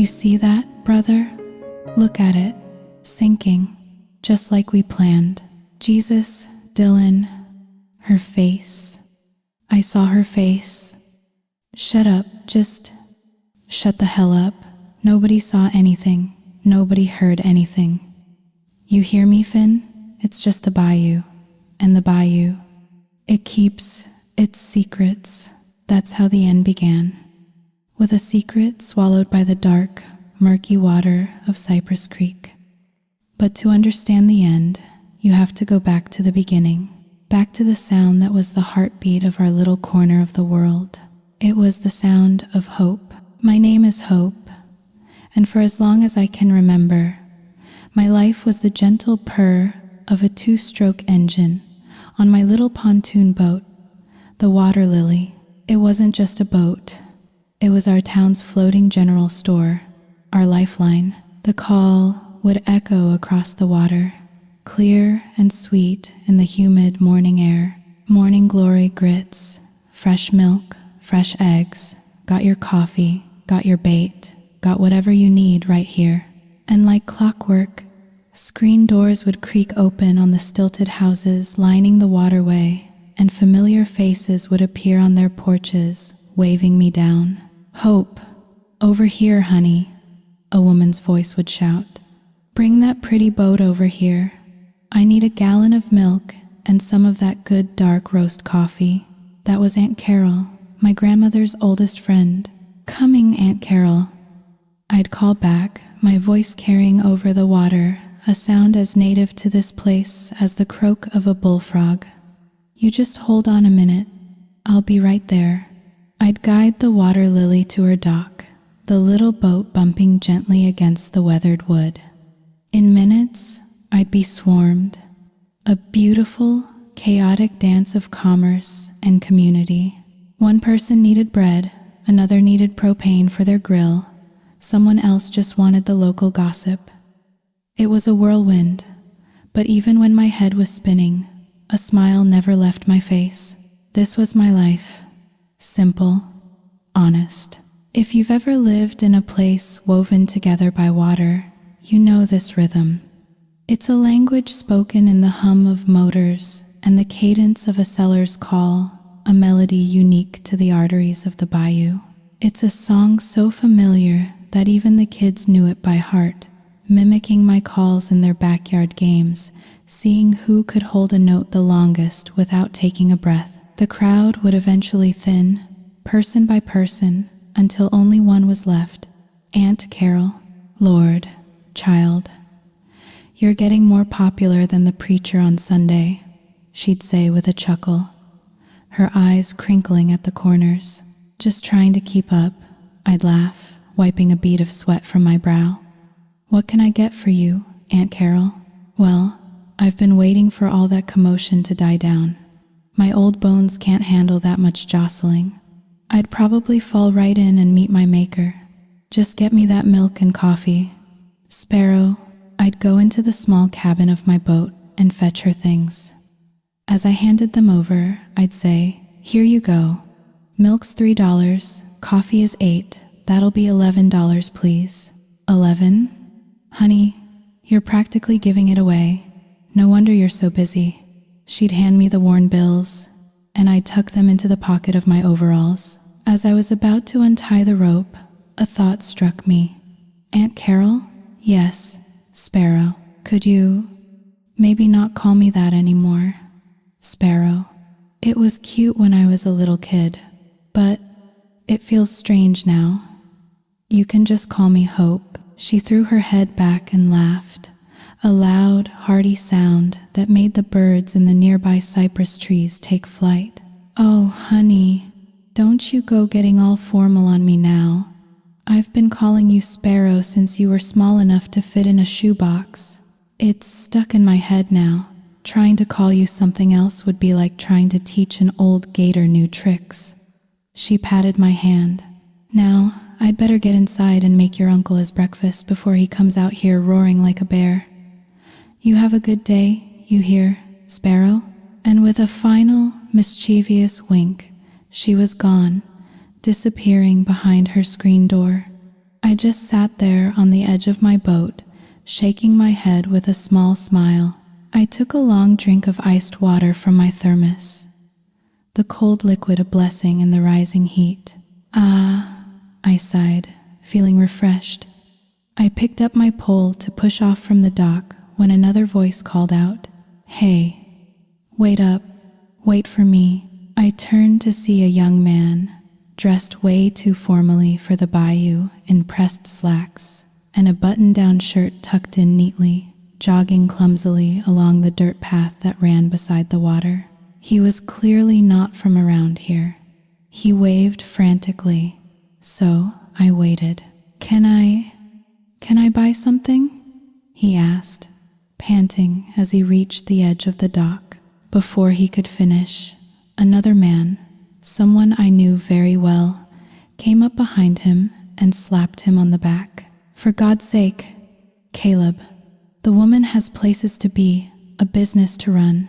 You see that, brother? Look at it, sinking, just like we planned. Jesus, Dylan, her face. I saw her face. Shut up, just shut the hell up. Nobody saw anything. Nobody heard anything. You hear me, Finn? It's just the bayou. And the bayou, it keeps its secrets. That's how the end began. With a secret swallowed by the dark, murky water of Cypress Creek. But to understand the end, you have to go back to the beginning. Back to the sound that was the heartbeat of our little corner of the world. It was the sound of hope. My name is Hope, and for as long as I can remember, my life was the gentle purr of a two-stroke engine on my little pontoon boat, the Water Lily. It wasn't just a boat. It was our town's floating general store, our lifeline. The call would echo across the water, clear and sweet in the humid morning air. Morning glory grits, fresh milk, fresh eggs, got your coffee, got your bait, got whatever you need right here. And like clockwork, screen doors would creak open on the stilted houses lining the waterway, and familiar faces would appear on their porches, waving me down. Hope, over here, honey, a woman's voice would shout. Bring that pretty boat over here. I need a gallon of milk and some of that good dark roast coffee. That was Aunt Carol, my grandmother's oldest friend. Coming, Aunt Carol. I'd call back, my voice carrying over the water, a sound as native to this place as the croak of a bullfrog. You just hold on a minute. I'll be right there. I'd guide the Water Lily to her dock, the little boat bumping gently against the weathered wood. In minutes, I'd be swarmed. A beautiful, chaotic dance of commerce and community. One person needed bread, another needed propane for their grill, someone else just wanted the local gossip. It was a whirlwind, but even when my head was spinning, a smile never left my face. This was my life. Simple, honest. If you've ever lived in a place woven together by water, you know this rhythm. It's a language spoken in the hum of motors and the cadence of a seller's call, a melody unique to the arteries of the bayou. It's a song so familiar that even the kids knew it by heart, mimicking my calls in their backyard games, seeing who could hold a note the longest without taking a breath. The crowd would eventually thin, person by person, until only one was left. Aunt Carol. Lord, child, you're getting more popular than the preacher on Sunday, she'd say with a chuckle, her eyes crinkling at the corners. Just trying to keep up, I'd laugh, wiping a bead of sweat from my brow. What can I get for you, Aunt Carol? Well, I've been waiting for all that commotion to die down. My old bones can't handle that much jostling. I'd probably fall right in and meet my maker. Just get me that milk and coffee. Sparrow, I'd go into the small cabin of my boat and fetch her things. As I handed them over, I'd say, here you go. Milk's $3, coffee is $8, that'll be $11, please. 11? Honey, you're practically giving it away. No wonder you're so busy. She'd hand me the worn bills, and I'd tuck them into the pocket of my overalls. As I was about to untie the rope, a thought struck me. Aunt Carol? Yes, Sparrow. Could you maybe not call me that anymore? Sparrow. It was cute when I was a little kid, but it feels strange now. You can just call me Hope. She threw her head back and laughed, a loud, hearty sound that made the birds in the nearby cypress trees take flight. Oh, honey, don't you go getting all formal on me now. I've been calling you Sparrow since you were small enough to fit in a shoebox. It's stuck in my head now. Trying to call you something else would be like trying to teach an old gator new tricks. She patted my hand. Now, I'd better get inside and make your uncle his breakfast before he comes out here roaring like a bear. You have a good day, you hear, Sparrow? And with a final, mischievous wink, she was gone, disappearing behind her screen door. I just sat there on the edge of my boat, shaking my head with a small smile. I took a long drink of iced water from my thermos, the cold liquid a blessing in the rising heat. Ah, I sighed, feeling refreshed. I picked up my pole to push off from the dock when another voice called out, "Hey, wait up, wait for me." I turned to see a young man, dressed way too formally for the bayou in pressed slacks and a button-down shirt tucked in neatly, jogging clumsily along the dirt path that ran beside the water. He was clearly not from around here. He waved frantically, so I waited. Can I buy something?" he asked, panting as he reached the edge of the dock. Before he could finish, another man, someone I knew very well, came up behind him and slapped him on the back. "For God's sake, Caleb, the woman has places to be, a business to run.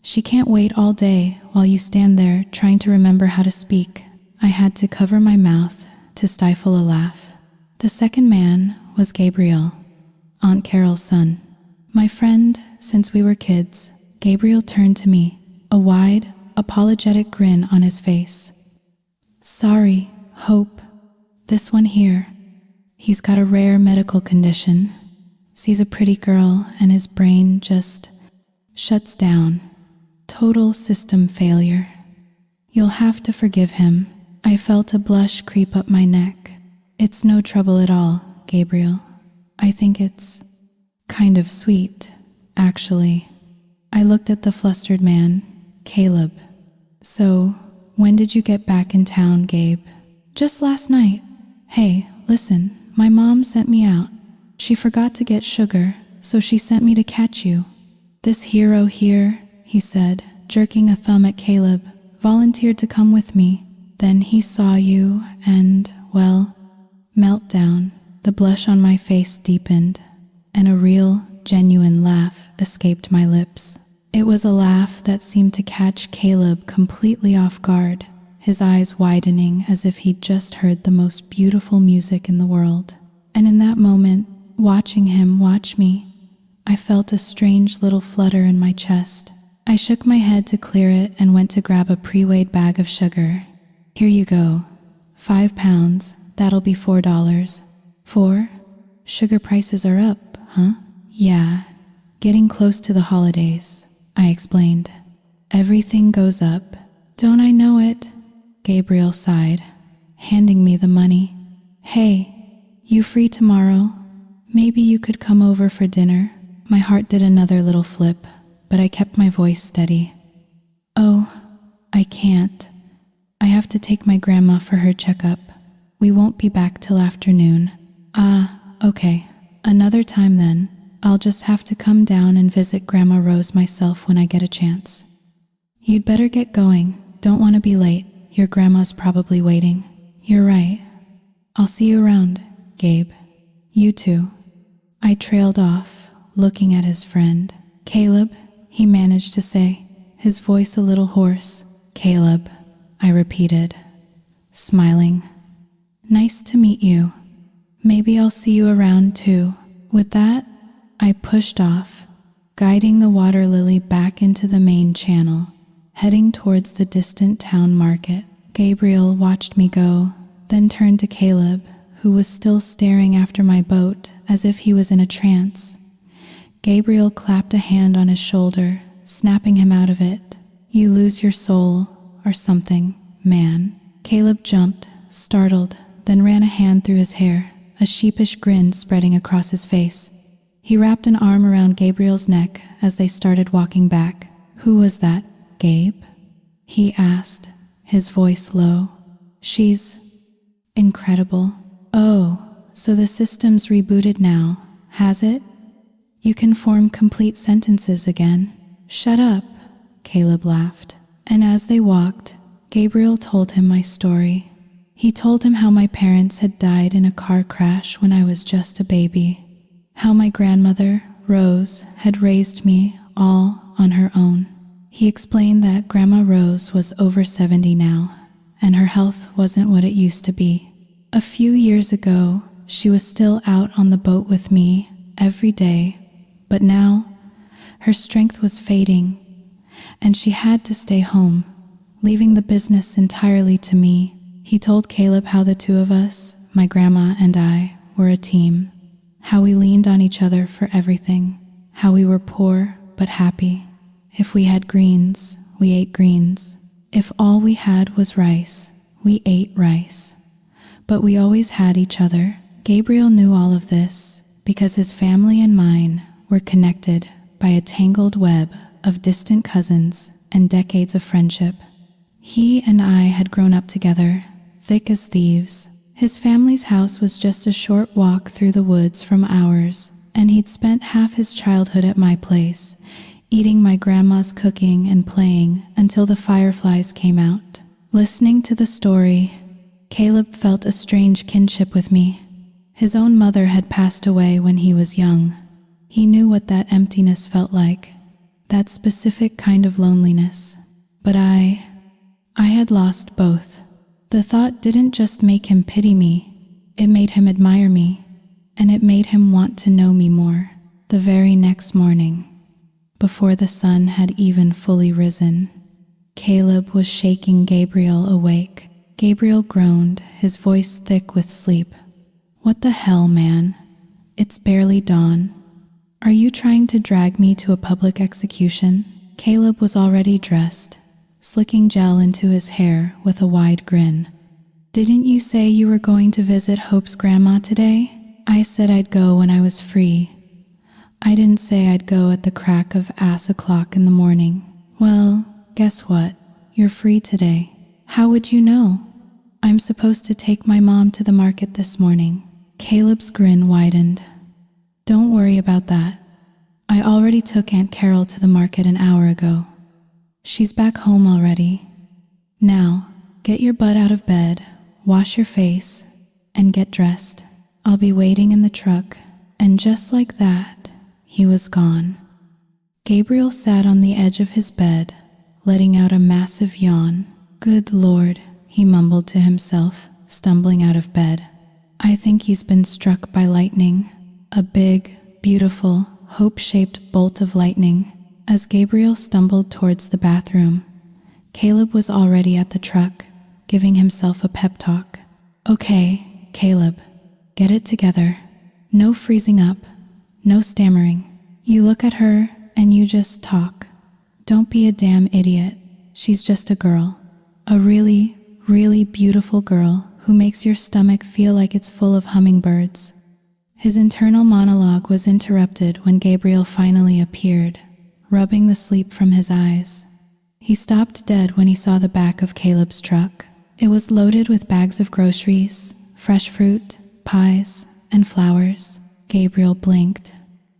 She can't wait all day while you stand there trying to remember how to speak." I had to cover my mouth to stifle a laugh. The second man was Gabriel, Aunt Carol's son. My friend since we were kids. Gabriel turned to me, a wide, apologetic grin on his face. "Sorry, Hope. This one here. He's got a rare medical condition. Sees a pretty girl and his brain just shuts down. Total system failure. You'll have to forgive him." I felt a blush creep up my neck. "It's no trouble at all, Gabriel. I think it's kind of sweet, actually." I looked at the flustered man, Caleb. "So, when did you get back in town, Gabe?" "Just last night. Hey, listen, my mom sent me out. She forgot to get sugar, so she sent me to catch you. This hero here," he said, jerking a thumb at Caleb, "volunteered to come with me. Then he saw you and, well, meltdown." The blush on my face deepened, and a real, genuine laugh escaped my lips. It was a laugh that seemed to catch Caleb completely off guard, his eyes widening as if he'd just heard the most beautiful music in the world. And in that moment, watching him watch me, I felt a strange little flutter in my chest. I shook my head to clear it and went to grab a pre-weighed bag of sugar. "Here you go. 5 pounds, that'll be $4. 4? Sugar prices are up, huh?" "Yeah, getting close to the holidays," I explained. "Everything goes up." "Don't I know it?" Gabriel sighed, handing me the money. "Hey, you free tomorrow? Maybe you could come over for dinner." My heart did another little flip, but I kept my voice steady. "Oh, I can't. I have to take my grandma for her checkup. We won't be back till afternoon." "Ah, okay. Another time then. I'll just have to come down and visit Grandma Rose myself when I get a chance." "You'd better get going. Don't want to be late. Your grandma's probably waiting." "You're right. I'll see you around, Gabe." "You too." I trailed off, looking at his friend. "Caleb," he managed to say, his voice a little hoarse. "Caleb," I repeated, smiling. "Nice to meet you. Maybe I'll see you around too." With that, I pushed off, guiding the water lily back into the main channel, heading towards the distant town market. Gabriel watched me go, then turned to Caleb, who was still staring after my boat as if he was in a trance. Gabriel clapped a hand on his shoulder, snapping him out of it. "You lose your soul, or something, man." Caleb jumped, startled, then ran a hand through his hair, a sheepish grin spreading across his face. He wrapped an arm around Gabriel's neck as they started walking back. "Who was that, Gabe?" he asked, his voice low. "She's incredible." "Oh, so the system's rebooted now, has it? You can form complete sentences again." "Shut up," Caleb laughed. And as they walked, Gabriel told him my story. He told him how my parents had died in a car crash when I was just a baby, how my grandmother, Rose, had raised me all on her own. He explained that Grandma Rose was over 70 now, and her health wasn't what it used to be. A few years ago, she was still out on the boat with me every day, but now her strength was fading, and she had to stay home, leaving the business entirely to me. He told Caleb how the two of us, my grandma and I, were a team, how we leaned on each other for everything, how we were poor but happy. If we had greens, we ate greens. If all we had was rice, we ate rice. But we always had each other. Gabriel knew all of this because his family and mine were connected by a tangled web of distant cousins and decades of friendship. He and I had grown up together, thick as thieves. His family's house was just a short walk through the woods from ours, and he'd spent half his childhood at my place, eating my grandma's cooking and playing until the fireflies came out. Listening to the story, Caleb felt a strange kinship with me. His own mother had passed away when he was young. He knew what that emptiness felt like, that specific kind of loneliness. But I had lost both. The thought didn't just make him pity me, it made him admire me, and it made him want to know me more. The very next morning, before the sun had even fully risen, Caleb was shaking Gabriel awake. Gabriel groaned, his voice thick with sleep. "What the hell, man? It's barely dawn. Are you trying to drag me to a public execution?" Caleb was already dressed, slicking gel into his hair with a wide grin. "Didn't you say you were going to visit Hope's grandma today?" "I said I'd go when I was free. I didn't say I'd go at the crack of ass o'clock in the morning." "Well, guess what? You're free today." "How would you know?" "I'm supposed to take my mom to the market this morning." Caleb's grin widened. "Don't worry about that. I already took Aunt Carol to the market an hour ago. She's back home already. Now, get your butt out of bed, wash your face, and get dressed. I'll be waiting in the truck." And just like that, he was gone. Gabriel sat on the edge of his bed, letting out a massive yawn. "Good Lord," he mumbled to himself, stumbling out of bed. "I think he's been struck by lightning." A big, beautiful, hope-shaped bolt of lightning. As Gabriel stumbled towards the bathroom, Caleb was already at the truck, giving himself a pep talk. "Okay, Caleb, get it together. No freezing up, no stammering. You look at her and you just talk. Don't be a damn idiot. She's just a girl. A really, really beautiful girl who makes your stomach feel like it's full of hummingbirds." His internal monologue was interrupted when Gabriel finally appeared, rubbing the sleep from his eyes. He stopped dead when he saw the back of Caleb's truck. It was loaded with bags of groceries, fresh fruit, pies, and flowers. Gabriel blinked.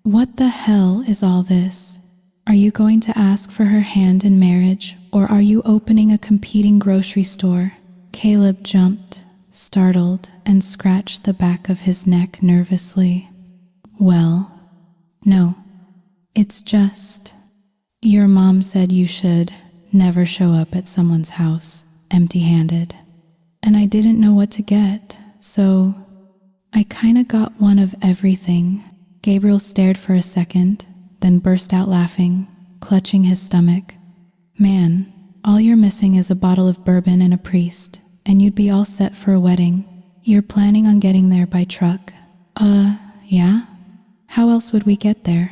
"What the hell is all this? Are you going to ask for her hand in marriage, or are you opening a competing grocery store?" Caleb jumped, startled, and scratched the back of his neck nervously. "Well, no. It's just, your mom said you should never show up at someone's house empty-handed. And I didn't know what to get, so I kinda got one of everything." Gabriel stared for a second, then burst out laughing, clutching his stomach. "Man, all you're missing is a bottle of bourbon and a priest, and you'd be all set for a wedding. You're planning on getting there by truck." Yeah? How else would we get there?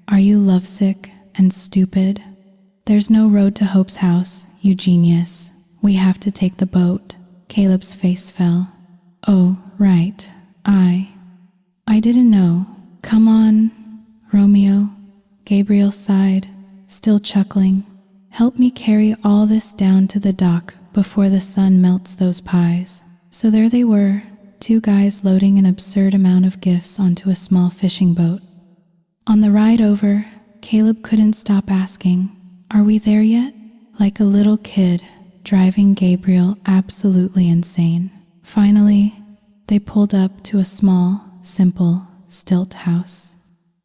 Are you lovesick and stupid? There's no road to Hope's house, you genius. We have to take the boat." Caleb's face fell. "Oh, right. I didn't know. Come on, Romeo." Gabriel sighed, still chuckling. "Help me carry all this down to the dock before the sun melts those pies." So there they were, two guys loading an absurd amount of gifts onto a small fishing boat. On the ride over, Caleb couldn't stop asking, "Are we there yet?" Like a little kid, driving Gabriel absolutely insane. Finally, they pulled up to a small, simple, stilt house.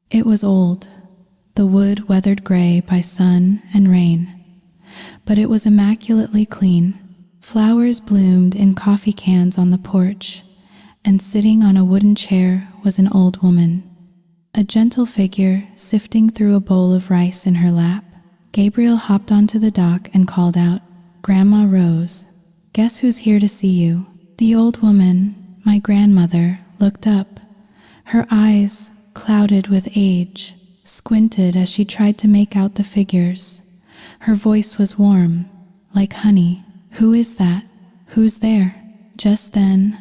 It was old, the wood weathered gray by sun and rain, but it was immaculately clean. Flowers bloomed in coffee cans on the porch, and sitting on a wooden chair was an old woman, a gentle figure sifting through a bowl of rice in her lap. Gabriel hopped onto the dock and called out, "Grandma Rose, guess who's here to see you?" The old woman, my grandmother, looked up. Her eyes, clouded with age, squinted as she tried to make out the figures. Her voice was warm, like honey. "Who is that? Who's there?" Just then,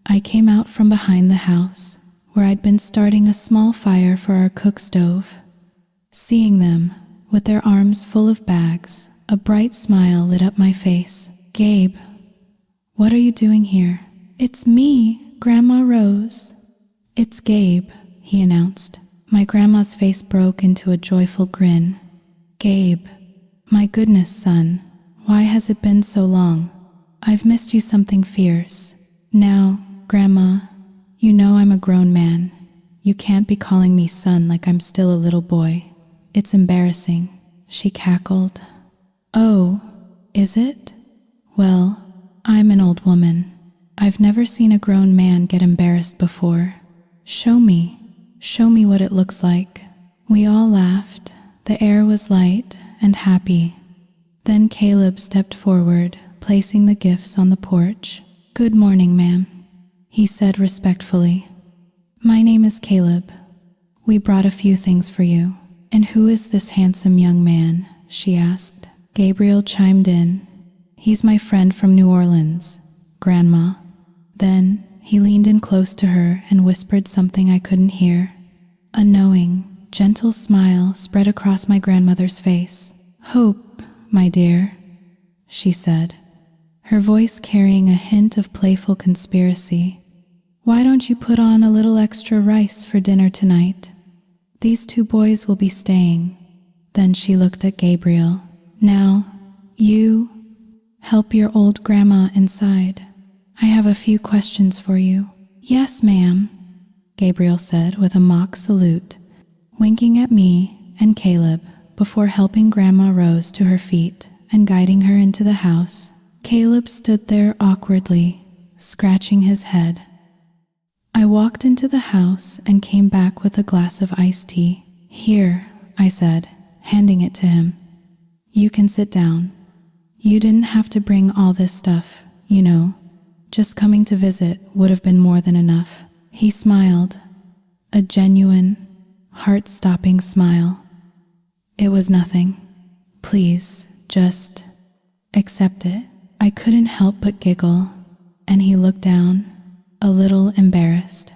I came out from behind the house, where I'd been starting a small fire for our cook stove. Seeing them, with their arms full of bags, a bright smile lit up my face. "Gabe, what are you doing here?" "It's me, Grandma Rose." "It's Gabe," he announced. My grandma's face broke into a joyful grin. "Gabe, my goodness, son, why has it been so long? I've missed you something fierce. Now, Grandma, you know I'm a grown man. You can't be calling me son like I'm still a little boy. It's embarrassing." She cackled. "Oh, is it? Well, I'm an old woman. I've never seen a grown man get embarrassed before. Show me what it looks like." We all laughed. The air was light and happy. Then Caleb stepped forward, placing the gifts on the porch. "Good morning, ma'am," he said respectfully. "My name is Caleb. We brought a few things for you." "And who is this handsome young man?" she asked. Gabriel chimed in. "He's my friend from New Orleans, Grandma." Then he leaned in close to her and whispered something I couldn't hear. A knowing, gentle smile spread across my grandmother's face. "Hope, my dear," she said, her voice carrying a hint of playful conspiracy. "Why don't you put on a little extra rice for dinner tonight? These two boys will be staying." Then she looked at Gabriel. "Now, you help your old grandma inside. I have a few questions for you." "Yes, ma'am," Gabriel said with a mock salute, winking at me and Caleb before helping Grandma Rose to her feet and guiding her into the house. Caleb stood there awkwardly, scratching his head. I walked into the house and came back with a glass of iced tea. "Here," I said, handing it to him. "You can sit down. You didn't have to bring all this stuff, you know. Just coming to visit would have been more than enough." He smiled, a genuine, heart-stopping smile. "It was nothing. Please, just accept it." I couldn't help but giggle, and he looked down, a little embarrassed.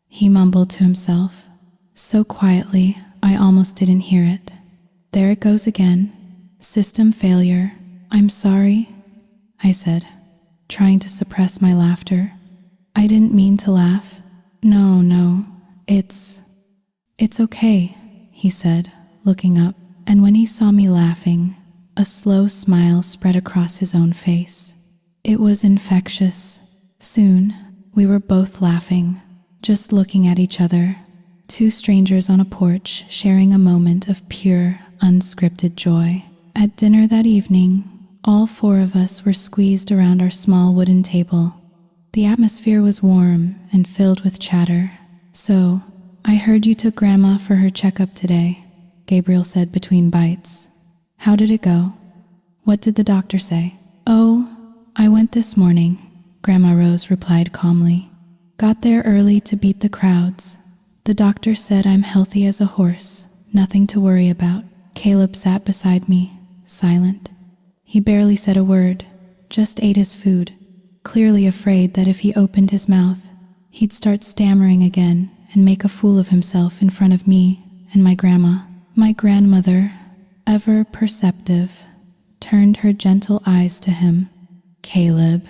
He mumbled to himself, so quietly I almost didn't hear it. "There it goes again. System failure. I'm sorry," I said, trying to suppress my laughter. I didn't mean to laugh. No, it's okay," he said, looking up, and when he saw me laughing, a slow smile spread across his own face. It was infectious. Soon, we were both laughing, just looking at each other, two strangers on a porch sharing a moment of pure, unscripted joy. At dinner that evening, all four of us were squeezed around our small wooden table. The atmosphere was warm and filled with chatter. "So, I heard you took Grandma for her checkup today," Gabriel said between bites. "How did it go? What did the doctor say?" "Oh, I went this morning," Grandma Rose replied calmly. "Got there early to beat the crowds. The doctor said I'm healthy as a horse, nothing to worry about." Caleb sat beside me, silent. He barely said a word, just ate his food, clearly afraid that if he opened his mouth, he'd start stammering again and make a fool of himself in front of me and my grandma. My grandmother, ever perceptive, turned her gentle eyes to him. "Caleb,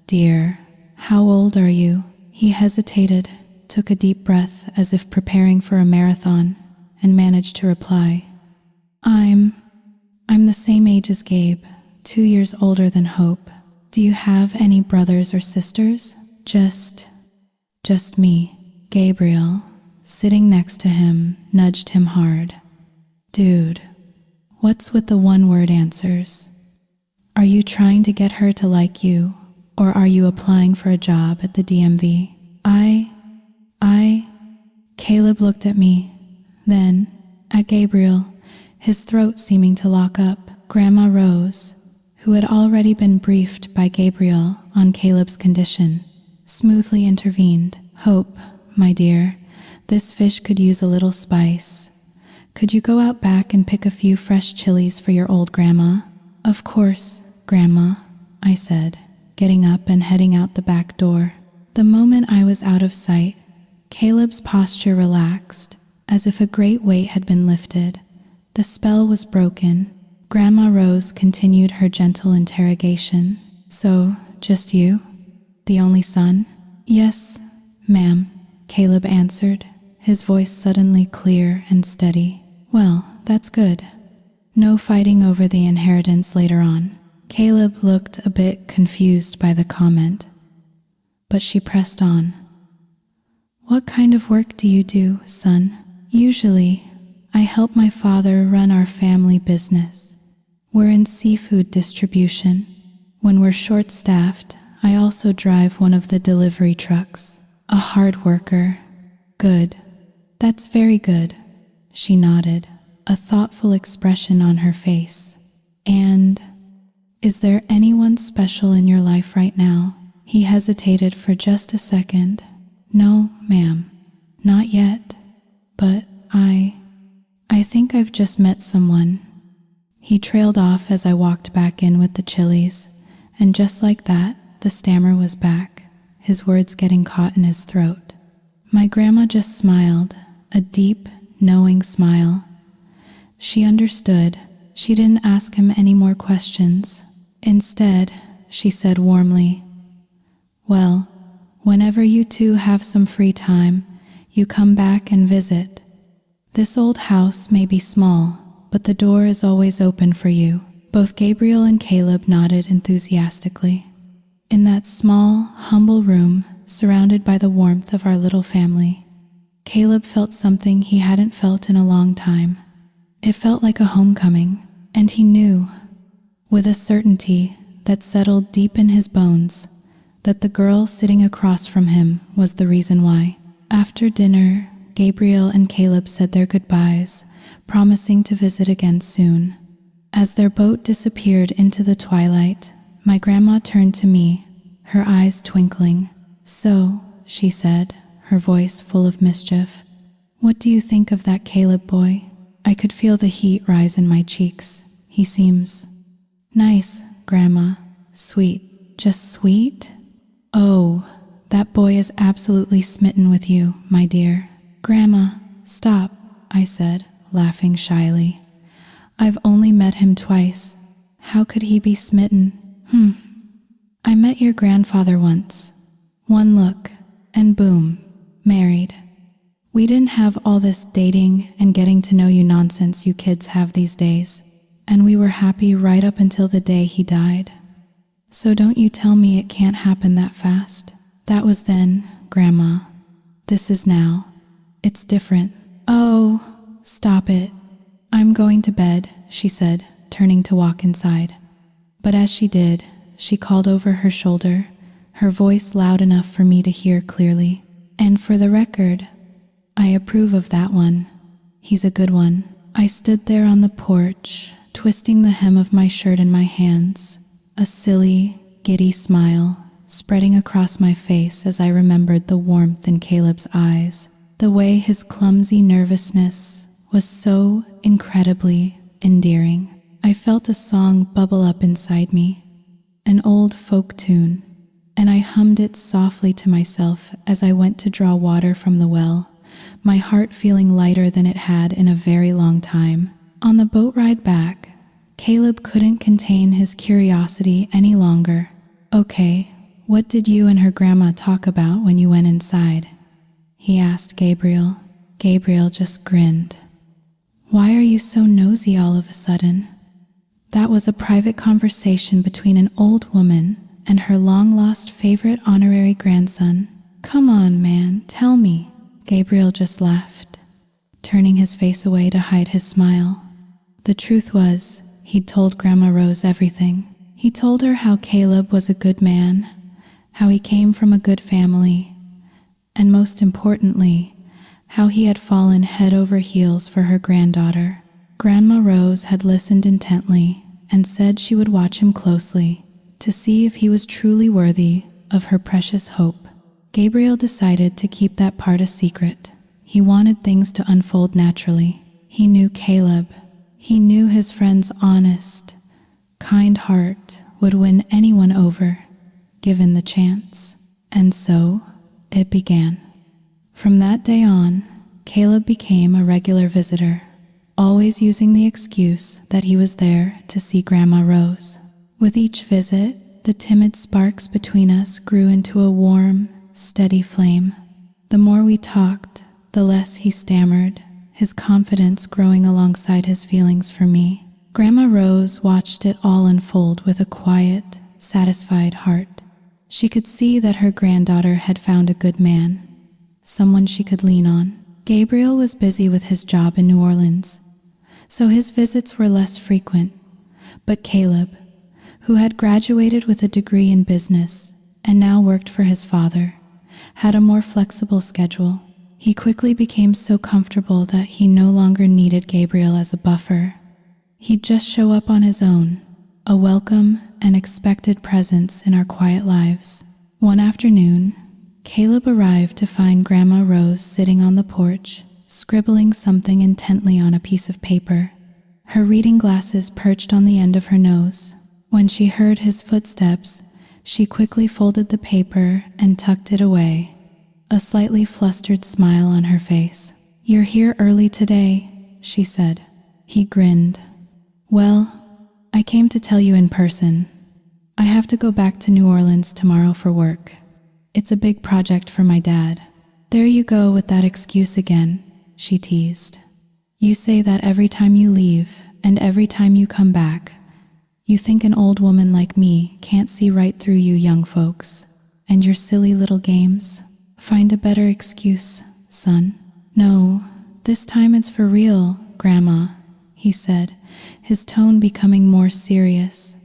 dear, how old are you?" He hesitated, took a deep breath as if preparing for a marathon, and managed to reply, I'm the same age as Gabe, 2 years older than Hope. Do you have any brothers or sisters?" Just me." Gabriel, sitting next to him, nudged him hard. "Dude, what's with the one-word answers? Are you trying to get her to like you, or are you applying for a job at the DMV?" I, Caleb looked at me, then at Gabriel, his throat seeming to lock up. Grandma Rose, who had already been briefed by Gabriel on Caleb's condition, smoothly intervened. Hope, my dear, this fish could use a little spice. Could you go out back and pick a few fresh chilies for your old grandma? Of course, Grandma, I said, getting up and heading out the back door. The moment I was out of sight, Caleb's posture relaxed, as if a great weight had been lifted. The spell was broken. Grandma Rose continued her gentle interrogation. So, just you? The only son? Yes, ma'am, Caleb answered, his voice suddenly clear and steady. Well, that's good. No fighting over the inheritance later on. Caleb looked a bit confused by the comment, but she pressed on. What kind of work do you do, son? Usually, I help my father run our family business. We're in seafood distribution. When we're short-staffed, I also drive one of the delivery trucks. A hard worker. Good. That's very good. She nodded, a thoughtful expression on her face. And is there anyone special in your life right now? He hesitated for just a second. No, ma'am, not yet, but I think I've just met someone. He trailed off as I walked back in with the chilies, and just like that, the stammer was back, his words getting caught in his throat. My grandma just smiled, a deep, knowing smile. She understood. She didn't ask him any more questions. Instead, she said warmly, "Well, whenever you two have some free time, you come back and visit. This old house may be small, but the door is always open for you." Both Gabriel and Caleb nodded enthusiastically. In that small, humble room, surrounded by the warmth of our little family, Caleb felt something he hadn't felt in a long time. It felt like a homecoming, and he knew, with a certainty that settled deep in his bones, that the girl sitting across from him was the reason why. After dinner, Gabriel and Caleb said their goodbyes, promising to visit again soon. As their boat disappeared into the twilight, my grandma turned to me, her eyes twinkling. "So," she said, her voice full of mischief, "what do you think of that Caleb boy?" I could feel the heat rise in my cheeks. "He seems nice, Grandma. Sweet. Just sweet?" "Oh, that boy is absolutely smitten with you, my dear." "Grandma, stop," I said, laughing shyly. "I've only met him twice. How could he be smitten?" "I met your grandfather once. One look, and boom, married. We didn't have all this dating and getting to know you nonsense you kids have these days, and we were happy right up until the day he died. So don't you tell me it can't happen that fast. That was then, Grandma. This is now. It's different." "Oh, stop it. I'm going to bed," she said, turning to walk inside. But as she did, she called over her shoulder, her voice loud enough for me to hear clearly. "And for the record, I approve of that one. He's a good one." I stood there on the porch, twisting the hem of my shirt in my hands, a silly, giddy smile spreading across my face as I remembered the warmth in Caleb's eyes, the way his clumsy nervousness was so incredibly endearing. I felt a song bubble up inside me, an old folk tune, and I hummed it softly to myself as I went to draw water from the well, my heart feeling lighter than it had in a very long time. On the boat ride back, Caleb couldn't contain his curiosity any longer. "Okay, what did you and her grandma talk about when you went inside?" he asked Gabriel. Gabriel just grinned. "Why are you so nosy all of a sudden?" "That was a private conversation between an old woman and her long-lost favorite honorary grandson." "Come on, man, tell me." Gabriel just laughed, turning his face away to hide his smile. The truth was, he'd told Grandma Rose everything. He told her how Caleb was a good man, how he came from a good family, and most importantly, how he had fallen head over heels for her granddaughter. Grandma Rose had listened intently and said she would watch him closely to see if he was truly worthy of her precious hope. Gabriel decided to keep that part a secret. He wanted things to unfold naturally. He knew Caleb. He knew his friend's honest, kind heart would win anyone over, given the chance. And so, it began. From that day on, Caleb became a regular visitor, always using the excuse that he was there to see Grandma Rose. With each visit, the timid sparks between us grew into a warm, steady flame. The more we talked, the less he stammered, his confidence growing alongside his feelings for me. Grandma Rose watched it all unfold with a quiet, satisfied heart. She could see that her granddaughter had found a good man, someone she could lean on. Gabriel was busy with his job in New Orleans, so his visits were less frequent. But Caleb, who had graduated with a degree in business and now worked for his father, had a more flexible schedule. He quickly became so comfortable that he no longer needed Gabriel as a buffer. He'd just show up on his own, a welcome and expected presence in our quiet lives. One afternoon, Caleb arrived to find Grandma Rose sitting on the porch, scribbling something intently on a piece of paper, her reading glasses perched on the end of her nose. When she heard his footsteps, she quickly folded the paper and tucked it away, a slightly flustered smile on her face. "You're here early today," she said. He grinned. "Well, I came to tell you in person. I have to go back to New Orleans tomorrow for work. It's a big project for my dad." "There you go with that excuse again," she teased. "You say that every time you leave and every time you come back. You think an old woman like me can't see right through you young folks and your silly little games. Find a better excuse, son." "No, this time it's for real, Grandma," he said, his tone becoming more serious.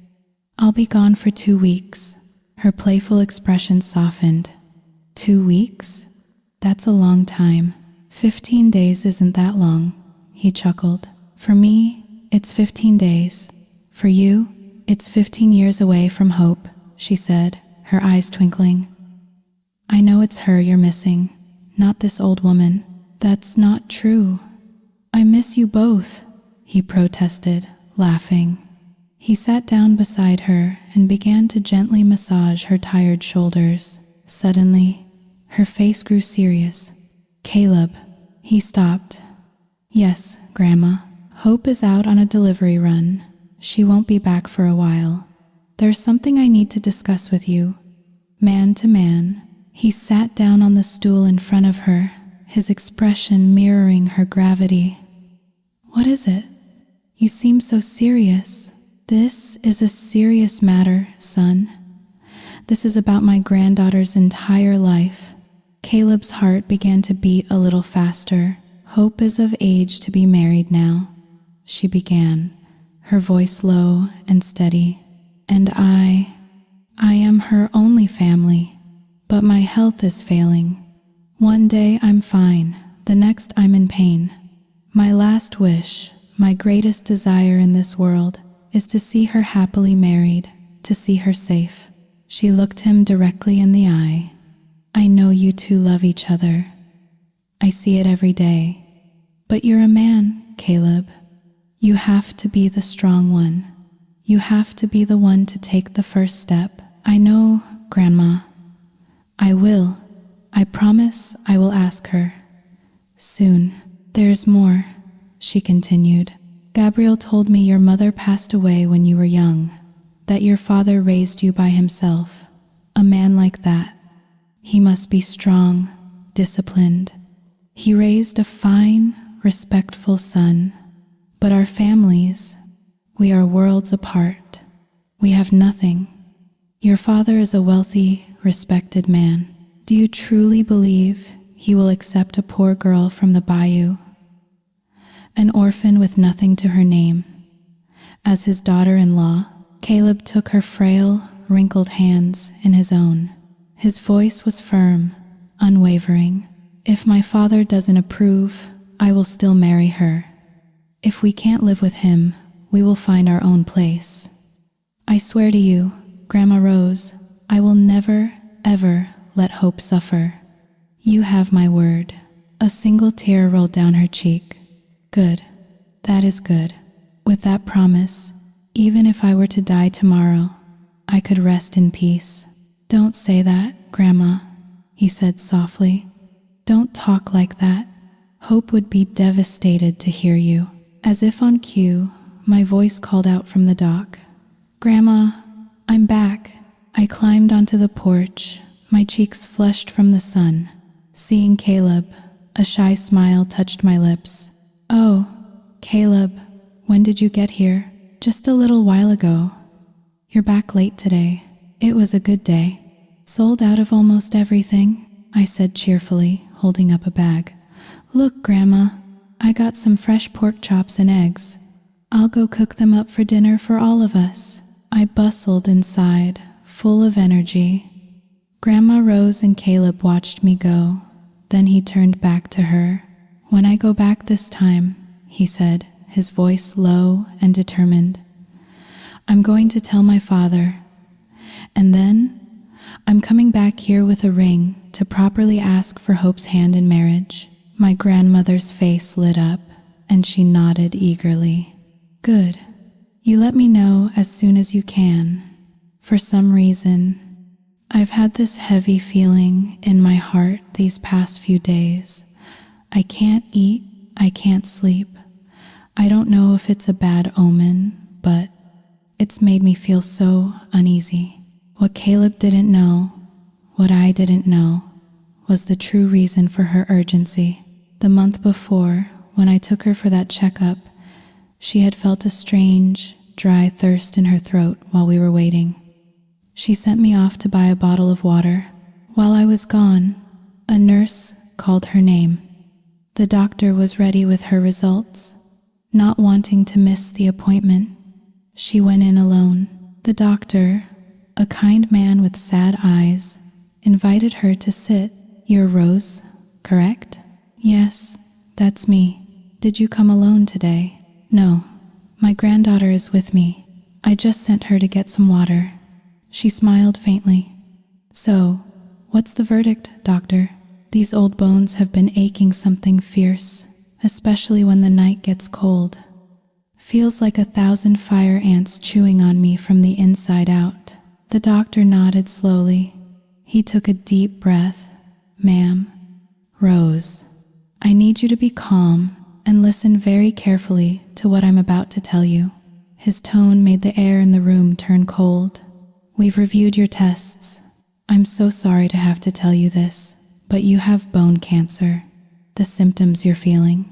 "I'll be gone for 2 weeks." Her playful expression softened. 2 weeks? That's a long time. 15 days isn't that long, he chuckled. "For me, it's 15 days. For you, it's 15 years away from hope," she said, her eyes twinkling. "I know it's her you're missing, not this old woman." "That's not true. I miss you both," he protested, laughing. He sat down beside her and began to gently massage her tired shoulders. Suddenly, her face grew serious. "Caleb," he stopped. "Yes, Grandma. Hope is out on a delivery run. She won't be back for a while. There's something I need to discuss with you, man to man." He sat down on the stool in front of her, his expression mirroring her gravity. "What is it? You seem so serious." "This is a serious matter, son. This is about my granddaughter's entire life." Caleb's heart began to beat a little faster. "Hope is of age to be married now," she began, her voice low and steady. "And I am her only family, but my health is failing. One day I'm fine, the next I'm in pain. My last wish, my greatest desire in this world, is to see her happily married, to see her safe." She looked him directly in the eye. "I know you two love each other. I see it every day. But you're a man, Caleb. You have to be the strong one. You have to be the one to take the first step." "I know, Grandma. I will. I promise I will ask her. Soon." "There's more," she continued. "Gabriel told me your mother passed away when you were young, that your father raised you by himself. A man like that, he must be strong, disciplined. He raised a fine, respectful son. But our families, we are worlds apart. We have nothing. Your father is a wealthy, respected man. Do you truly believe he will accept a poor girl from the bayou, an orphan with nothing to her name, as his daughter-in-law?" Caleb took her frail, wrinkled hands in his own. His voice was firm, unwavering. If my father doesn't approve, I will still marry her. If we can't live with him, we will find our own place. I swear to you, Grandma Rose, I will never, ever let Hope suffer. You have my word. A single tear rolled down her cheek. Good. That is good. With that promise, even if I were to die tomorrow, I could rest in peace. Don't say that, Grandma, he said softly. Don't talk like that. Hope would be devastated to hear you. As if on cue, my voice called out from the dock. Grandma, I'm back. I climbed onto the porch, my cheeks flushed from the sun. Seeing Caleb, a shy smile touched my lips. Oh, Caleb, when did you get here? Just a little while ago. You're back late today. It was a good day. Sold out of almost everything, I said cheerfully, holding up a bag. Look, Grandma, I got some fresh pork chops and eggs. I'll go cook them up for dinner for all of us. I bustled inside, full of energy. Grandma Rose and Caleb watched me go. Then he turned back to her. When I go back this time, he said, his voice low and determined, I'm going to tell my father. And then, I'm coming back here with a ring to properly ask for Hope's hand in marriage. My grandmother's face lit up, and she nodded eagerly. Good. You let me know as soon as you can. For some reason, I've had this heavy feeling in my heart these past few days. I can't eat, I can't sleep. I don't know if it's a bad omen, but it's made me feel so uneasy. What Caleb didn't know, what I didn't know, was the true reason for her urgency. The month before, when I took her for that checkup, she had felt a strange, dry thirst in her throat while we were waiting. She sent me off to buy a bottle of water. While I was gone, a nurse called her name. The doctor was ready with her results. Not wanting to miss the appointment, she went in alone. The doctor, a kind man with sad eyes, invited her to sit. You're Rose, correct? Yes, that's me. Did you come alone today? No, my granddaughter is with me. I just sent her to get some water. She smiled faintly. So, what's the verdict, doctor? These old bones have been aching something fierce, especially when the night gets cold. Feels like 1,000 fire ants chewing on me from the inside out. The doctor nodded slowly. He took a deep breath. Ma'am, Rose, I need you to be calm and listen very carefully to what I'm about to tell you. His tone made the air in the room turn cold. We've reviewed your tests. I'm so sorry to have to tell you this, but you have bone cancer. The symptoms you're feeling.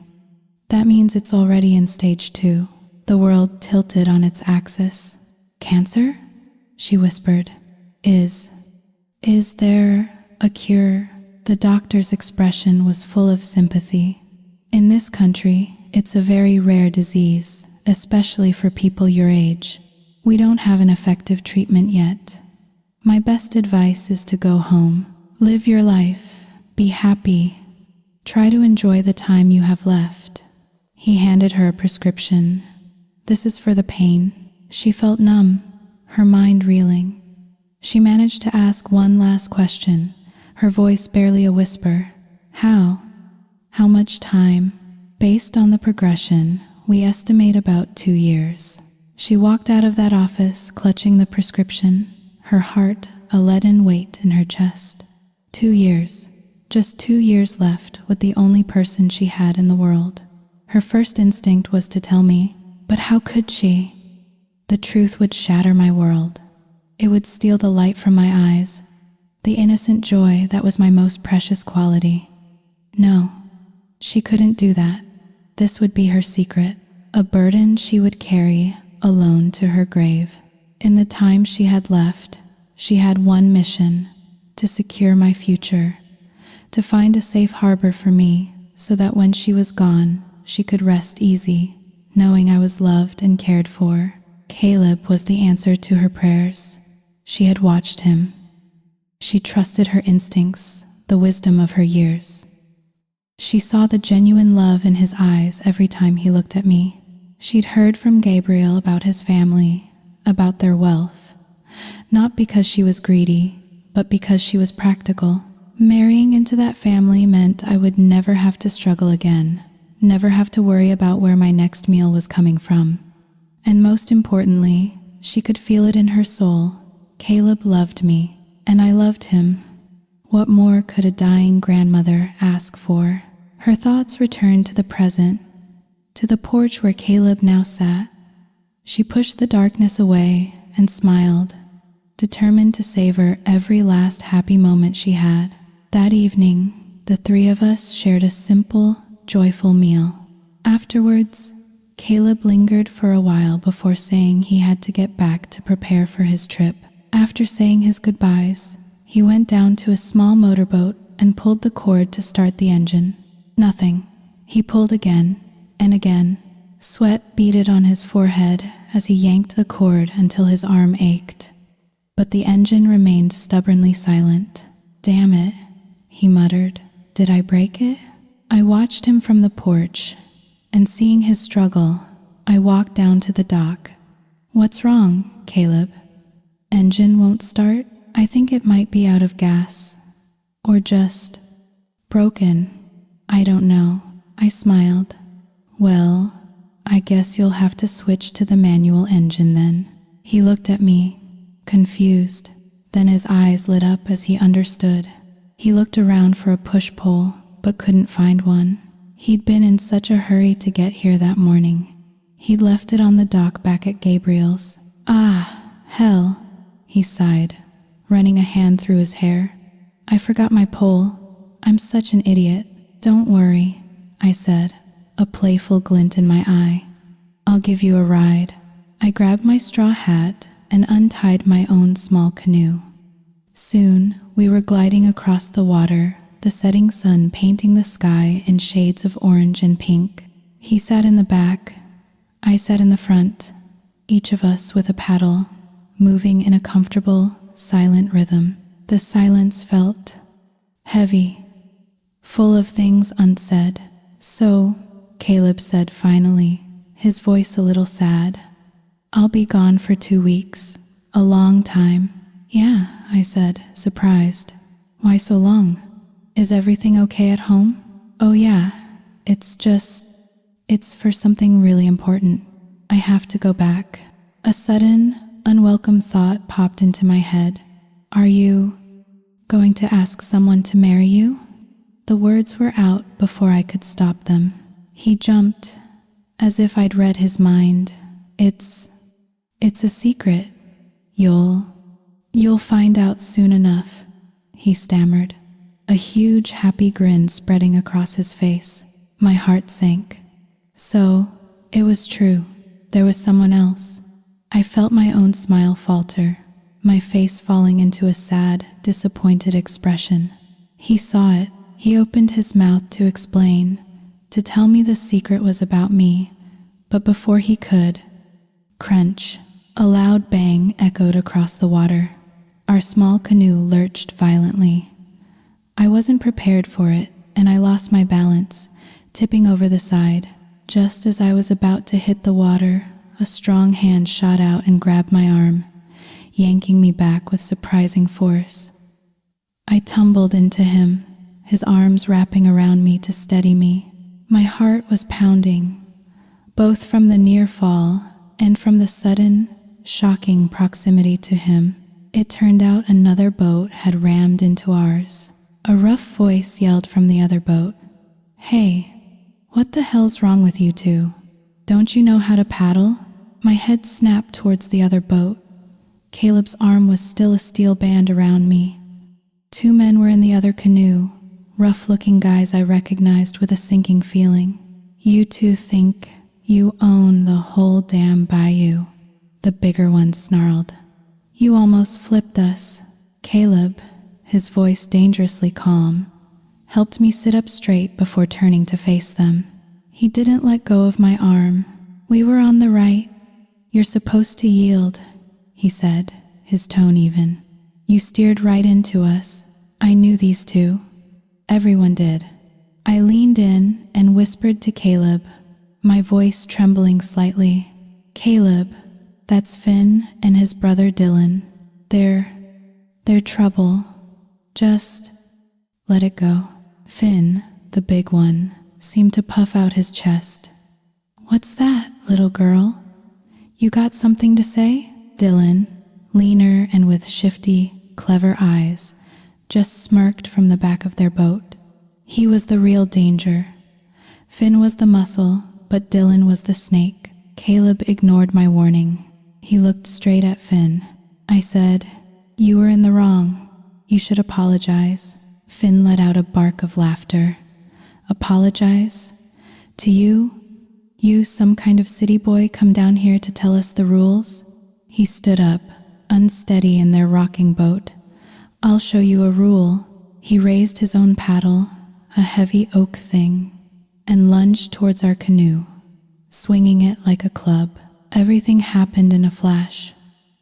That means it's already in stage 2. The world tilted on its axis. Cancer? She whispered. Is there a cure? The doctor's expression was full of sympathy. In this country, it's a very rare disease, especially for people your age. We don't have an effective treatment yet. My best advice is to go home. Live your life. Be happy. Try to enjoy the time you have left. He handed her a prescription. This is for the pain. She felt numb, her mind reeling. She managed to ask one last question, her voice barely a whisper. How? How much time? Based on the progression, we estimate about 2 years. She walked out of that office clutching the prescription, her heart a leaden weight in her chest. 2 years. Just 2 years left with the only person she had in the world. Her first instinct was to tell me, but how could she? The truth would shatter my world. It would steal the light from my eyes, the innocent joy that was my most precious quality. No, she couldn't do that. This would be her secret, a burden she would carry alone to her grave. In the time she had left, she had one mission, to secure my future, to find a safe harbor for me so that when she was gone, she could rest easy, knowing I was loved and cared for. Caleb was the answer to her prayers. She had watched him. She trusted her instincts, the wisdom of her years. She saw the genuine love in his eyes every time he looked at me. She'd heard from Gabriel about his family, about their wealth, not because she was greedy, but because she was practical. Marrying into that family meant I would never have to struggle again, never have to worry about where my next meal was coming from. And most importantly, she could feel it in her soul. Caleb loved me, and I loved him. What more could a dying grandmother ask for? Her thoughts returned to the present, to the porch where Caleb now sat. She pushed the darkness away and smiled, determined to savor every last happy moment she had. That evening, the three of us shared a simple, joyful meal. Afterwards, Caleb lingered for a while before saying he had to get back to prepare for his trip. After saying his goodbyes, he went down to a small motorboat and pulled the cord to start the engine. Nothing. He pulled again and again. Sweat beaded on his forehead as he yanked the cord until his arm ached. But the engine remained stubbornly silent. "Damn it," he muttered. "Did I break it?" I watched him from the porch, and seeing his struggle, I walked down to the dock. "What's wrong, Caleb?" "Engine won't start? I think it might be out of gas. Or just broken. I don't know." I smiled. "Well, I guess you'll have to switch to the manual engine then." He looked at me, confused. Then his eyes lit up as he understood. He looked around for a push-pole, but couldn't find one. He'd been in such a hurry to get here that morning. He'd left it on the dock back at Gabriel's. "Ah, hell," he sighed, running a hand through his hair. "I forgot my pole. I'm such an idiot." "Don't worry," I said, a playful glint in my eye. "I'll give you a ride." I grabbed my straw hat and untied my own small canoe. Soon, we were gliding across the water, the setting sun painting the sky in shades of orange and pink. He sat in the back, I sat in the front, each of us with a paddle, moving in a comfortable, silent rhythm. The silence felt heavy, full of things unsaid. "So," Caleb said finally, his voice a little sad, "I'll be gone for 2 weeks. A long time." "Yeah," I said, surprised. "Why so long? Is everything okay at home?" "Oh yeah, it's for something really important. I have to go back." A sudden, unwelcome thought popped into my head. "Are you going to ask someone to marry you?" The words were out before I could stop them. He jumped, as if I'd read his mind. It's a secret. You'll find out soon enough," he stammered, a huge happy grin spreading across his face. My heart sank. So, it was true. There was someone else. I felt my own smile falter, my face falling into a sad, disappointed expression. He saw it. He opened his mouth to explain, to tell me the secret was about me, but before he could, crunch, a loud bang echoed across the water. Our small canoe lurched violently. I wasn't prepared for it, and I lost my balance, tipping over the side. Just as I was about to hit the water, a strong hand shot out and grabbed my arm, yanking me back with surprising force. I tumbled into him, his arms wrapping around me to steady me. My heart was pounding, both from the near fall and from the sudden, shocking proximity to him. It turned out another boat had rammed into ours. A rough voice yelled from the other boat, "Hey, what the hell's wrong with you two? Don't you know how to paddle?" My head snapped towards the other boat. Caleb's arm was still a steel band around me. 2 men were in the other canoe, rough-looking guys I recognized with a sinking feeling. "You two think you own the whole damn bayou," the bigger one snarled. "You almost flipped us." Caleb, his voice dangerously calm, helped me sit up straight before turning to face them. He didn't let go of my arm. "We were on the right. You're supposed to yield," he said, his tone even. "You steered right into us. I knew these two. Everyone did. I leaned in and whispered to Caleb, my voice trembling slightly. Caleb, that's Finn and his brother Dylan. They're trouble. Just let it go. Finn, the big one, seemed to puff out his chest. What's that, little girl? You got something to say? Dylan, leaner and with shifty, clever eyes, just smirked from the back of their boat. He was the real danger. Finn was the muscle, but Dylan was the snake. Caleb ignored my warning. He looked straight at Finn. I said, "You were in the wrong. You should apologize." Finn let out a bark of laughter. Apologize? To you? You, some kind of city boy, come down here to tell us the rules? He stood up, unsteady in their rocking boat. I'll show you a rule. He raised his own paddle, a heavy oak thing, and lunged towards our canoe, swinging it like a club. Everything happened in a flash.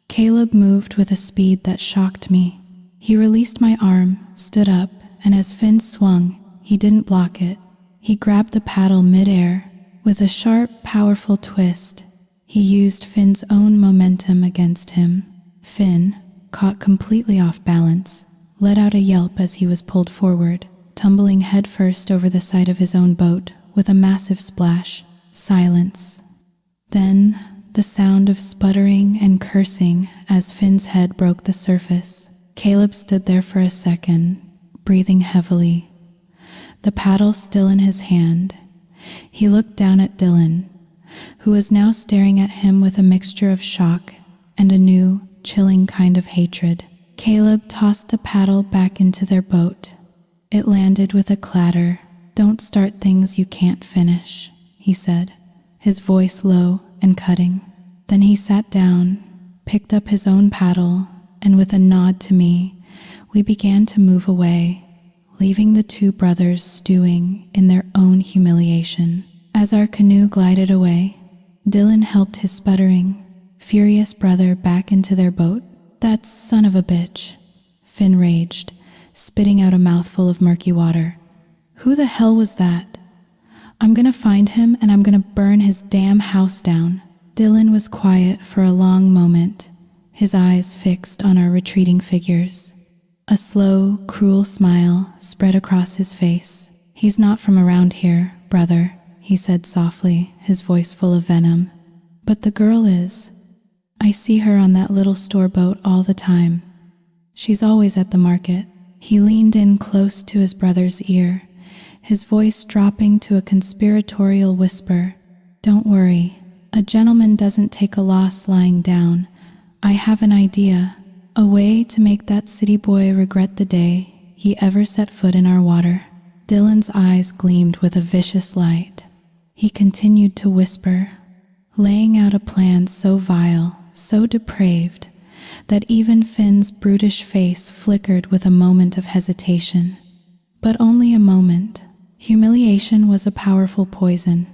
Caleb moved with a speed that shocked me. He released my arm, stood up, and as Finn swung, he didn't block it. He grabbed the paddle mid-air. With a sharp, powerful twist, he used Finn's own momentum against him. Finn, caught completely off balance, let out a yelp as he was pulled forward, tumbling headfirst over the side of his own boat with a massive splash. Silence. Then, the sound of sputtering and cursing as Finn's head broke the surface. Caleb stood there for a second, breathing heavily, the paddle still in his hand. He looked down at Dylan, who was now staring at him with a mixture of shock and a new, chilling kind of hatred. Caleb tossed the paddle back into their boat. It landed with a clatter. "Don't start things you can't finish," he said, his voice low and cutting. Then he sat down, picked up his own paddle, and with a nod to me, we began to move away, leaving the two brothers stewing in their own humiliation. As our canoe glided away, Dylan helped his sputtering, furious brother back into their boat. "That son of a bitch," Finn raged, spitting out a mouthful of murky water. "Who the hell was that? I'm gonna find him and I'm gonna burn his damn house down." Dylan was quiet for a long moment, his eyes fixed on our retreating figures. A slow, cruel smile spread across his face. "He's not from around here, brother," he said softly, his voice full of venom. "But the girl is. I see her on that little store boat all the time. She's always at the market." He leaned in close to his brother's ear, his voice dropping to a conspiratorial whisper. "Don't worry. A gentleman doesn't take a loss lying down. I have an idea. A way to make that city boy regret the day he ever set foot in our water." Dylan's eyes gleamed with a vicious light. He continued to whisper, laying out a plan so vile, so depraved, that even Finn's brutish face flickered with a moment of hesitation. But only a moment. Humiliation was a powerful poison,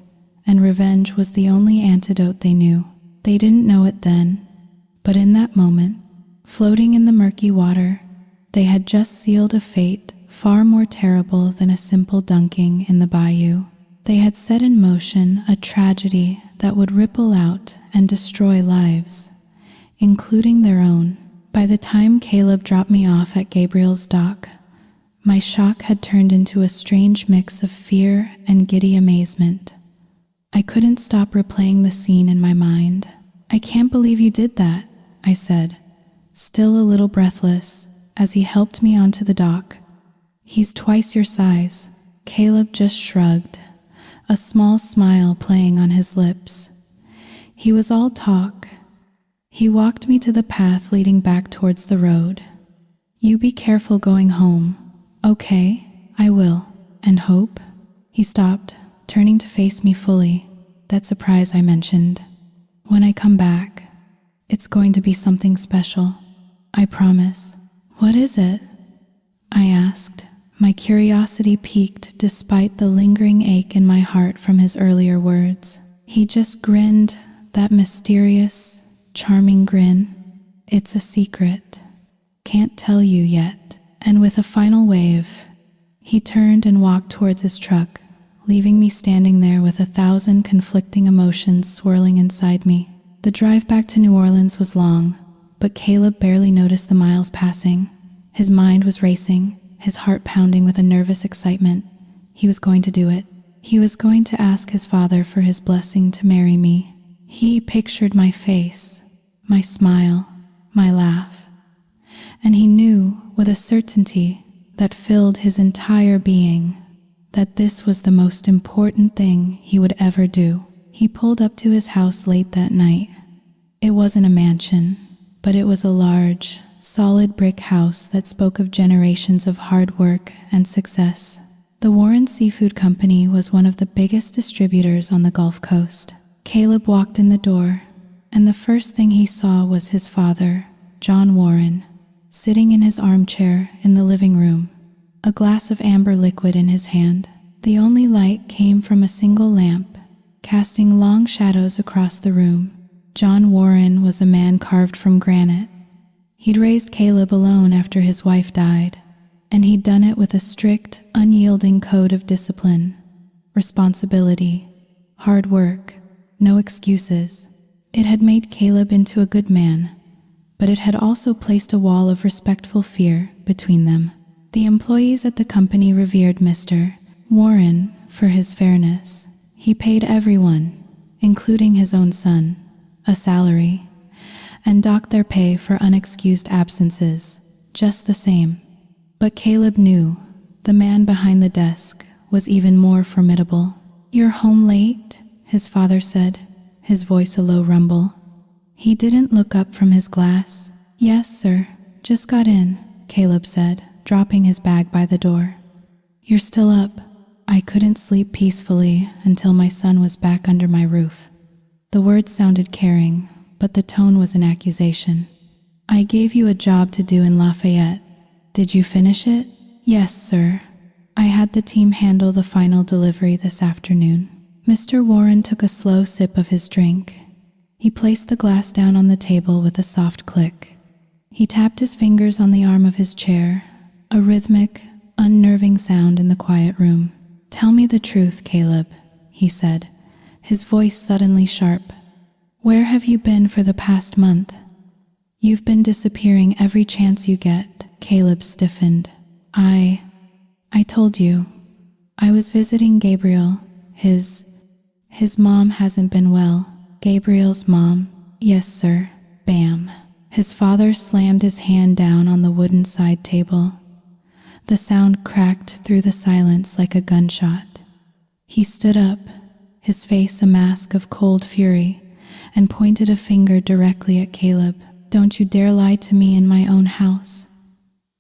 and revenge was the only antidote they knew. They didn't know it then, but in that moment, floating in the murky water, they had just sealed a fate far more terrible than a simple dunking in the bayou. They had set in motion a tragedy that would ripple out and destroy lives, including their own. By the time Caleb dropped me off at Gabriel's dock, my shock had turned into a strange mix of fear and giddy amazement. I couldn't stop replaying the scene in my mind. "I can't believe you did that," I said, still a little breathless, as he helped me onto the dock. "He's twice your size." Caleb just shrugged, a small smile playing on his lips. He was all talk. He walked me to the path leading back towards the road. "You be careful going home." "Okay, I will." "And Hope?" He stopped, turning to face me fully. "That surprise I mentioned. When I come back, it's going to be something special. I promise." "What is it?" I asked, my curiosity piqued despite the lingering ache in my heart from his earlier words. He just grinned, that mysterious, charming grin. "It's a secret. Can't tell you yet." And with a final wave, He turned and walked towards his truck, leaving me standing there with 1,000 conflicting emotions swirling inside me. The drive back to New Orleans was long, but Caleb barely noticed the miles passing. His mind was racing, his heart pounding with a nervous excitement. He was going to do it. He was going to ask his father for his blessing to marry me. He pictured my face, my smile, my laugh, and he knew with a certainty that filled his entire being that this was the most important thing he would ever do. He pulled up to his house late that night. It wasn't a mansion, but it was a large, solid brick house that spoke of generations of hard work and success. The Warren Seafood Company was one of the biggest distributors on the Gulf Coast. Caleb walked in the door, and the first thing he saw was his father, John Warren, sitting in his armchair in the living room, a glass of amber liquid in his hand. The only light came from a single lamp, casting long shadows across the room. John Warren was a man carved from granite. He'd raised Caleb alone after his wife died, and he'd done it with a strict, unyielding code of discipline, responsibility, hard work, no excuses. It had made Caleb into a good man, but it had also placed a wall of respectful fear between them. The employees at the company revered Mr. Warren for his fairness. He paid everyone, including his own son, a salary, and docked their pay for unexcused absences, just the same. But Caleb knew the man behind the desk was even more formidable. "You're home late?" his father said, his voice a low rumble. He didn't look up from his glass. "Yes, sir. Just got in," Caleb said, dropping his bag by the door. "You're still up." "I couldn't sleep peacefully until my son was back under my roof." The words sounded caring, but the tone was an accusation. "I gave you a job to do in Lafayette. Did you finish it?" "Yes, sir. I had the team handle the final delivery this afternoon." Mr. Warren took a slow sip of his drink. He placed the glass down on the table with a soft click. He tapped his fingers on the arm of his chair, a rhythmic, unnerving sound in the quiet room. "Tell me the truth, Caleb," he said, his voice suddenly sharp. "Where have you been for the past month? You've been disappearing every chance you get." Caleb stiffened. I told you. I was visiting Gabriel. His mom hasn't been well." "Gabriel's mom?" "Yes, sir." Bam. His father slammed his hand down on the wooden side table. The sound cracked through the silence like a gunshot. He stood up, his face a mask of cold fury, and pointed a finger directly at Caleb. "Don't you dare lie to me in my own house.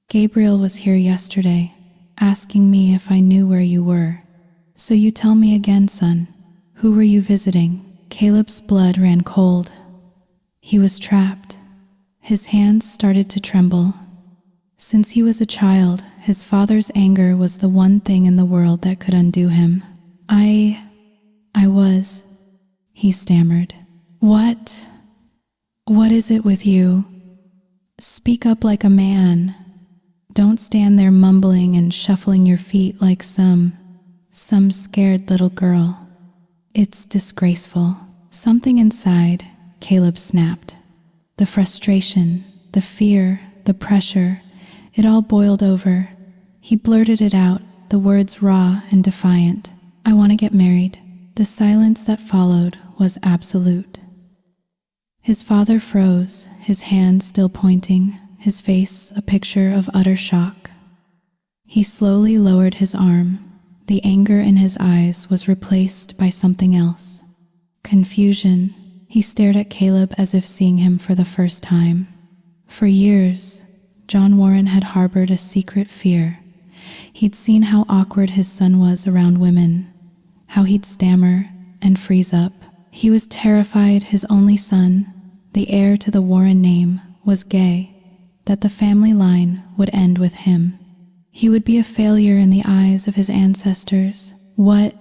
Gabriel was here yesterday, asking me if I knew where you were. So you tell me again, son. Who were you visiting?" Caleb's blood ran cold. He was trapped. His hands started to tremble. Since he was a child, his father's anger was the one thing in the world that could undo him. I was, he stammered. What is it with you? Speak up like a man. Don't stand there mumbling and shuffling your feet like some scared little girl. It's disgraceful." Something inside, Caleb snapped. The frustration, the fear, the pressure, it all boiled over. He blurted it out, the words raw and defiant. "I want to get married." The silence that followed was absolute. His father froze, his hand still pointing, his face a picture of utter shock. He slowly lowered his arm. The anger in his eyes was replaced by something else. Confusion. He stared at Caleb as if seeing him for the first time. For years, John Warren had harbored a secret fear. He'd seen how awkward his son was around women, how he'd stammer and freeze up. He was terrified his only son, the heir to the Warren name, was gay, that the family line would end with him. He would be a failure in the eyes of his ancestors. What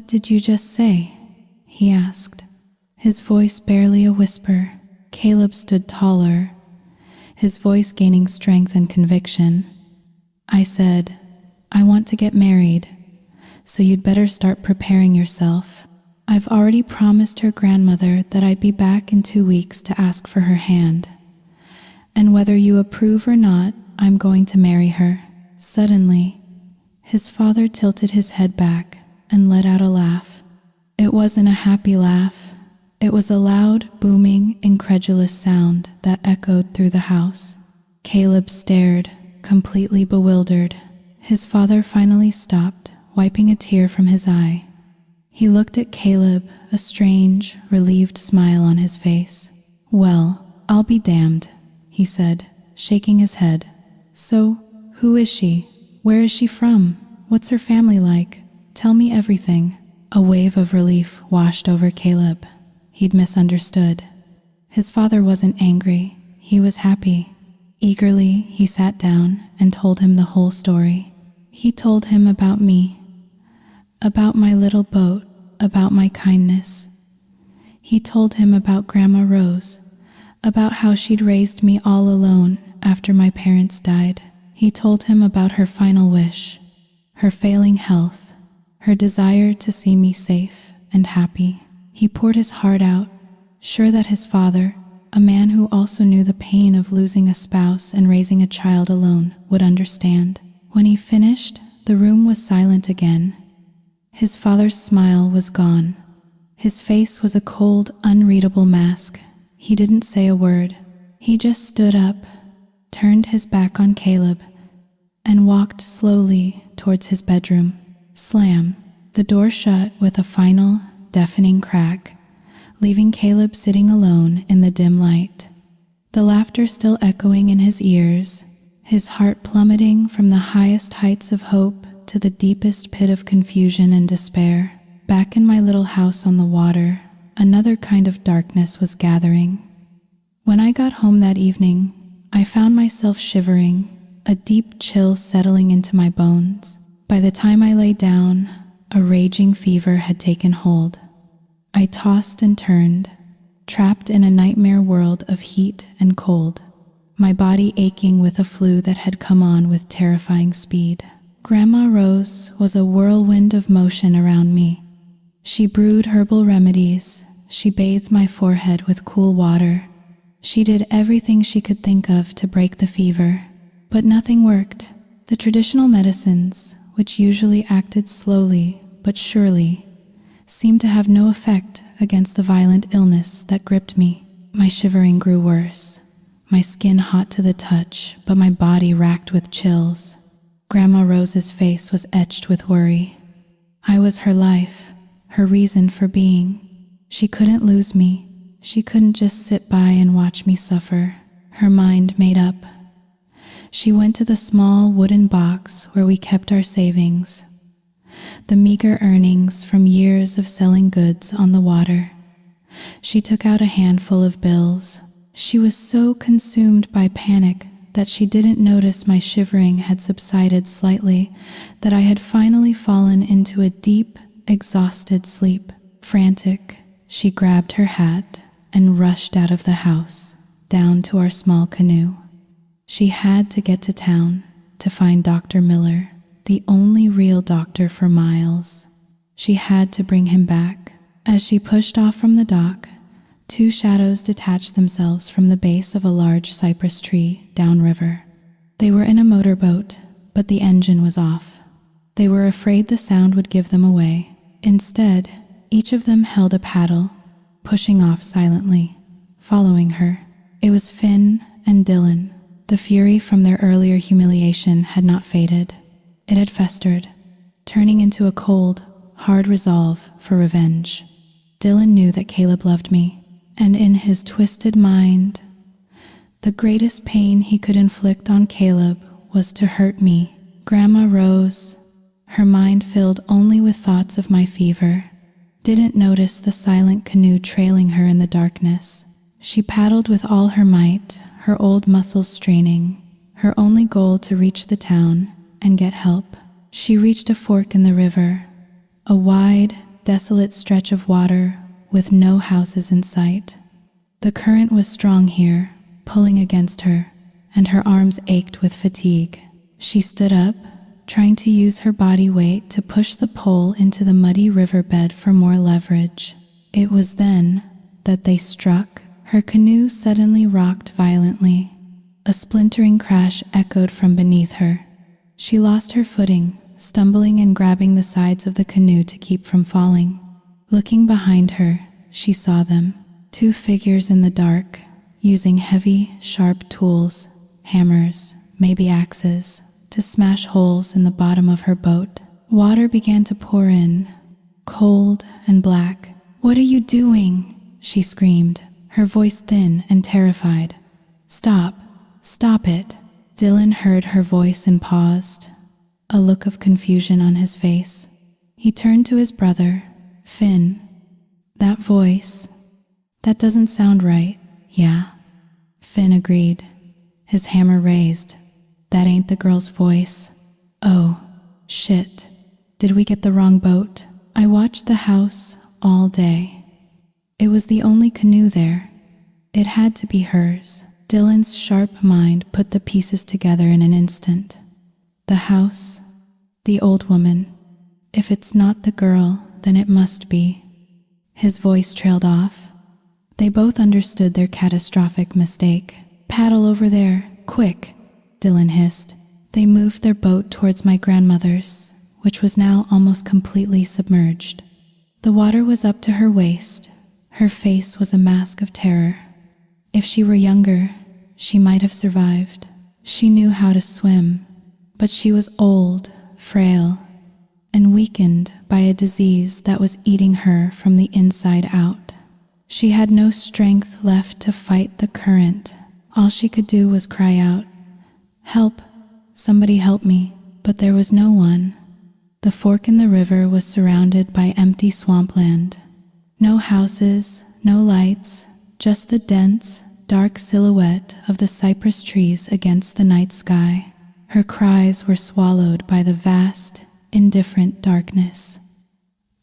did you just say?" he asked, his voice barely a whisper. Caleb stood taller, his voice gaining strength and conviction. "I said, I want to get married, so you'd better start preparing yourself. I've already promised her grandmother that I'd be back in 2 weeks to ask for her hand. And whether you approve or not, I'm going to marry her." Suddenly, his father tilted his head back and let out a laugh. It wasn't a happy laugh. It was a loud, booming, incredulous sound that echoed through the house. Caleb stared, completely bewildered. His father finally stopped, wiping a tear from his eye. He looked at Caleb, a strange, relieved smile on his face. "Well, I'll be damned," he said, shaking his head. "So, who is she? Where is she from? What's her family like? Tell me everything." A wave of relief washed over Caleb. He'd misunderstood. His father wasn't angry. He was happy. Eagerly, he sat down and told him the whole story. He told him about me, about my little boat, about my kindness. He told him about Grandma Rose, about how she'd raised me all alone after my parents died. He told him about her final wish, her failing health, her desire to see me safe and happy. He poured his heart out, sure that his father, a man who also knew the pain of losing a spouse and raising a child alone, would understand. When he finished, the room was silent again. His father's smile was gone. His face was a cold, unreadable mask. He didn't say a word. He just stood up, turned his back on Caleb, and walked slowly towards his bedroom. Slam! The door shut with a final, deafening crack, leaving Caleb sitting alone in the dim light. The laughter still echoing in his ears, his heart plummeting from the highest heights of hope to the deepest pit of confusion and despair. Back in my little house on the water, another kind of darkness was gathering. When I got home that evening, I found myself shivering, a deep chill settling into my bones. By the time I lay down, a raging fever had taken hold. I tossed and turned, trapped in a nightmare world of heat and cold, my body aching with a flu that had come on with terrifying speed. Grandma Rose was a whirlwind of motion around me. She brewed herbal remedies, she bathed my forehead with cool water. She did everything she could think of to break the fever, but nothing worked. The traditional medicines, which usually acted slowly but surely, seemed to have no effect against the violent illness that gripped me. My shivering grew worse, my skin hot to the touch, but my body racked with chills. Grandma Rose's face was etched with worry. I was her life, her reason for being. She couldn't lose me. She couldn't just sit by and watch me suffer. Her mind made up. She went to the small wooden box where we kept our savings, the meager earnings from years of selling goods on the water. She took out a handful of bills. She was so consumed by panic that she didn't notice my shivering had subsided slightly, that I had finally fallen into a deep, exhausted sleep. Frantic, she grabbed her hat and rushed out of the house, down to our small canoe. She had to get to town to find Dr. Miller, the only real doctor for miles. She had to bring him back. As she pushed off from the dock, 2 shadows detached themselves from the base of a large cypress tree downriver. They were in a motorboat, but the engine was off. They were afraid the sound would give them away. Instead, each of them held a paddle, pushing off silently, following her. It was Finn and Dylan. The fury from their earlier humiliation had not faded. It had festered, turning into a cold, hard resolve for revenge. Dylan knew that Caleb loved me, and in his twisted mind, the greatest pain he could inflict on Caleb was to hurt me. Grandma Rose, her mind filled only with thoughts of my fever, didn't notice the silent canoe trailing her in the darkness. She paddled with all her might, her old muscles straining, her only goal to reach the town and get help. She reached a fork in the river, a wide, desolate stretch of water with no houses in sight. The current was strong here, pulling against her, and her arms ached with fatigue. She stood up, trying to use her body weight to push the pole into the muddy riverbed for more leverage. It was then that they struck. Her canoe suddenly rocked violently. A splintering crash echoed from beneath her. She lost her footing, stumbling and grabbing the sides of the canoe to keep from falling. Looking behind her, she saw them, two figures in the dark, using heavy, sharp tools, hammers, maybe axes, to smash holes in the bottom of her boat. Water began to pour in, cold and black. "What are you doing?" she screamed, her voice thin and terrified. "Stop, stop it." Dylan heard her voice and paused, a look of confusion on his face. He turned to his brother. "Finn, that voice, that doesn't sound right." "Yeah," Finn agreed, his hammer raised. "That ain't the girl's voice." "Oh, shit. Did we get the wrong boat?" I watched the house all day. It was the only canoe there. It had to be hers. Dylan's sharp mind put the pieces together in an instant. The house, the old woman. If it's not the girl, then it must be. His voice trailed off. They both understood their catastrophic mistake. "Paddle over there, quick," Dylan hissed. They moved their boat towards my grandmother's, which was now almost completely submerged. The water was up to her waist. Her face was a mask of terror. If she were younger, she might have survived. She knew how to swim, but she was old, frail, and weakened by a disease that was eating her from the inside out. She had no strength left to fight the current. All she could do was cry out, "Help! Somebody help me!" But there was no one. The fork in the river was surrounded by empty swampland. No houses, no lights, just the dense, dark silhouette of the cypress trees against the night sky. Her cries were swallowed by the vast, indifferent darkness.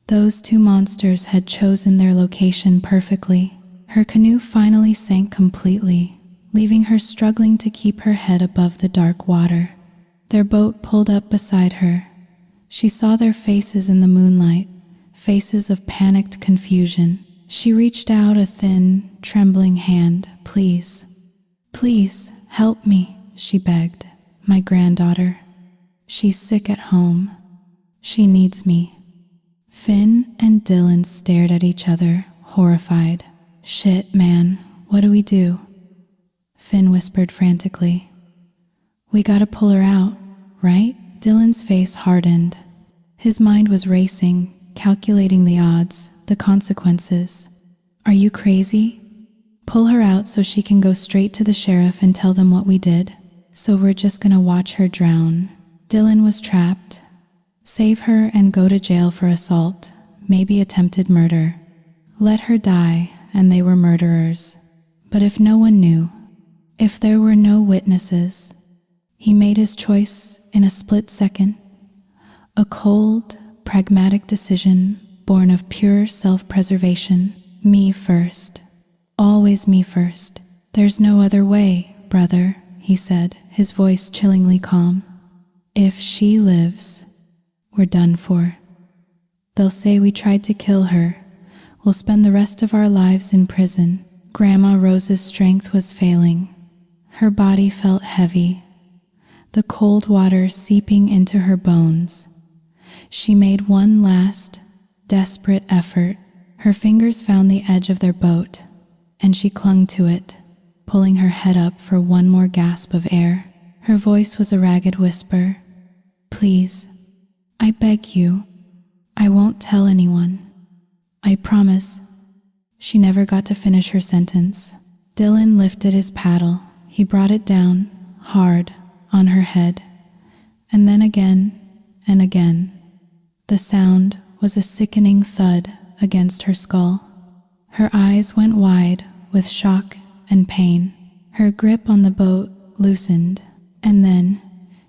Those two monsters had chosen their location perfectly. Her canoe finally sank completely, leaving her struggling to keep her head above the dark water. Their boat pulled up beside her. She saw their faces in the moonlight, faces of panicked confusion. She reached out a thin, trembling hand. "Please, please, help me," she begged. "My granddaughter. She's sick at home. She needs me." Finn and Dylan stared at each other, horrified. "Shit, man, what do we do?" Finn whispered frantically. "We gotta pull her out, right?" Dylan's face hardened. His mind was racing, calculating the odds, the consequences. "Are you crazy? Pull her out so she can go straight to the sheriff and tell them what we did? So we're just gonna watch her drown?" Dylan was trapped. Save her and go to jail for assault, maybe attempted murder. Let her die, and they were murderers. But if no one knew, if there were no witnesses, he made his choice in a split second. A cold, pragmatic decision born of pure self-preservation. Me first. Always me first. "There's no other way, brother," he said, his voice chillingly calm. "If she lives, we're done for. They'll say we tried to kill her. We'll spend the rest of our lives in prison." Grandma Rose's strength was failing. Her body felt heavy, the cold water seeping into her bones. She made one last, desperate effort. Her fingers found the edge of their boat, and she clung to it, pulling her head up for one more gasp of air. Her voice was a ragged whisper. "Please, I beg you, I won't tell anyone. I promise." She never got to finish her sentence. Dylan lifted his paddle. He brought it down, hard, on her head, and then again and again. The sound was a sickening thud against her skull. Her eyes went wide with shock and pain. Her grip on the boat loosened, and then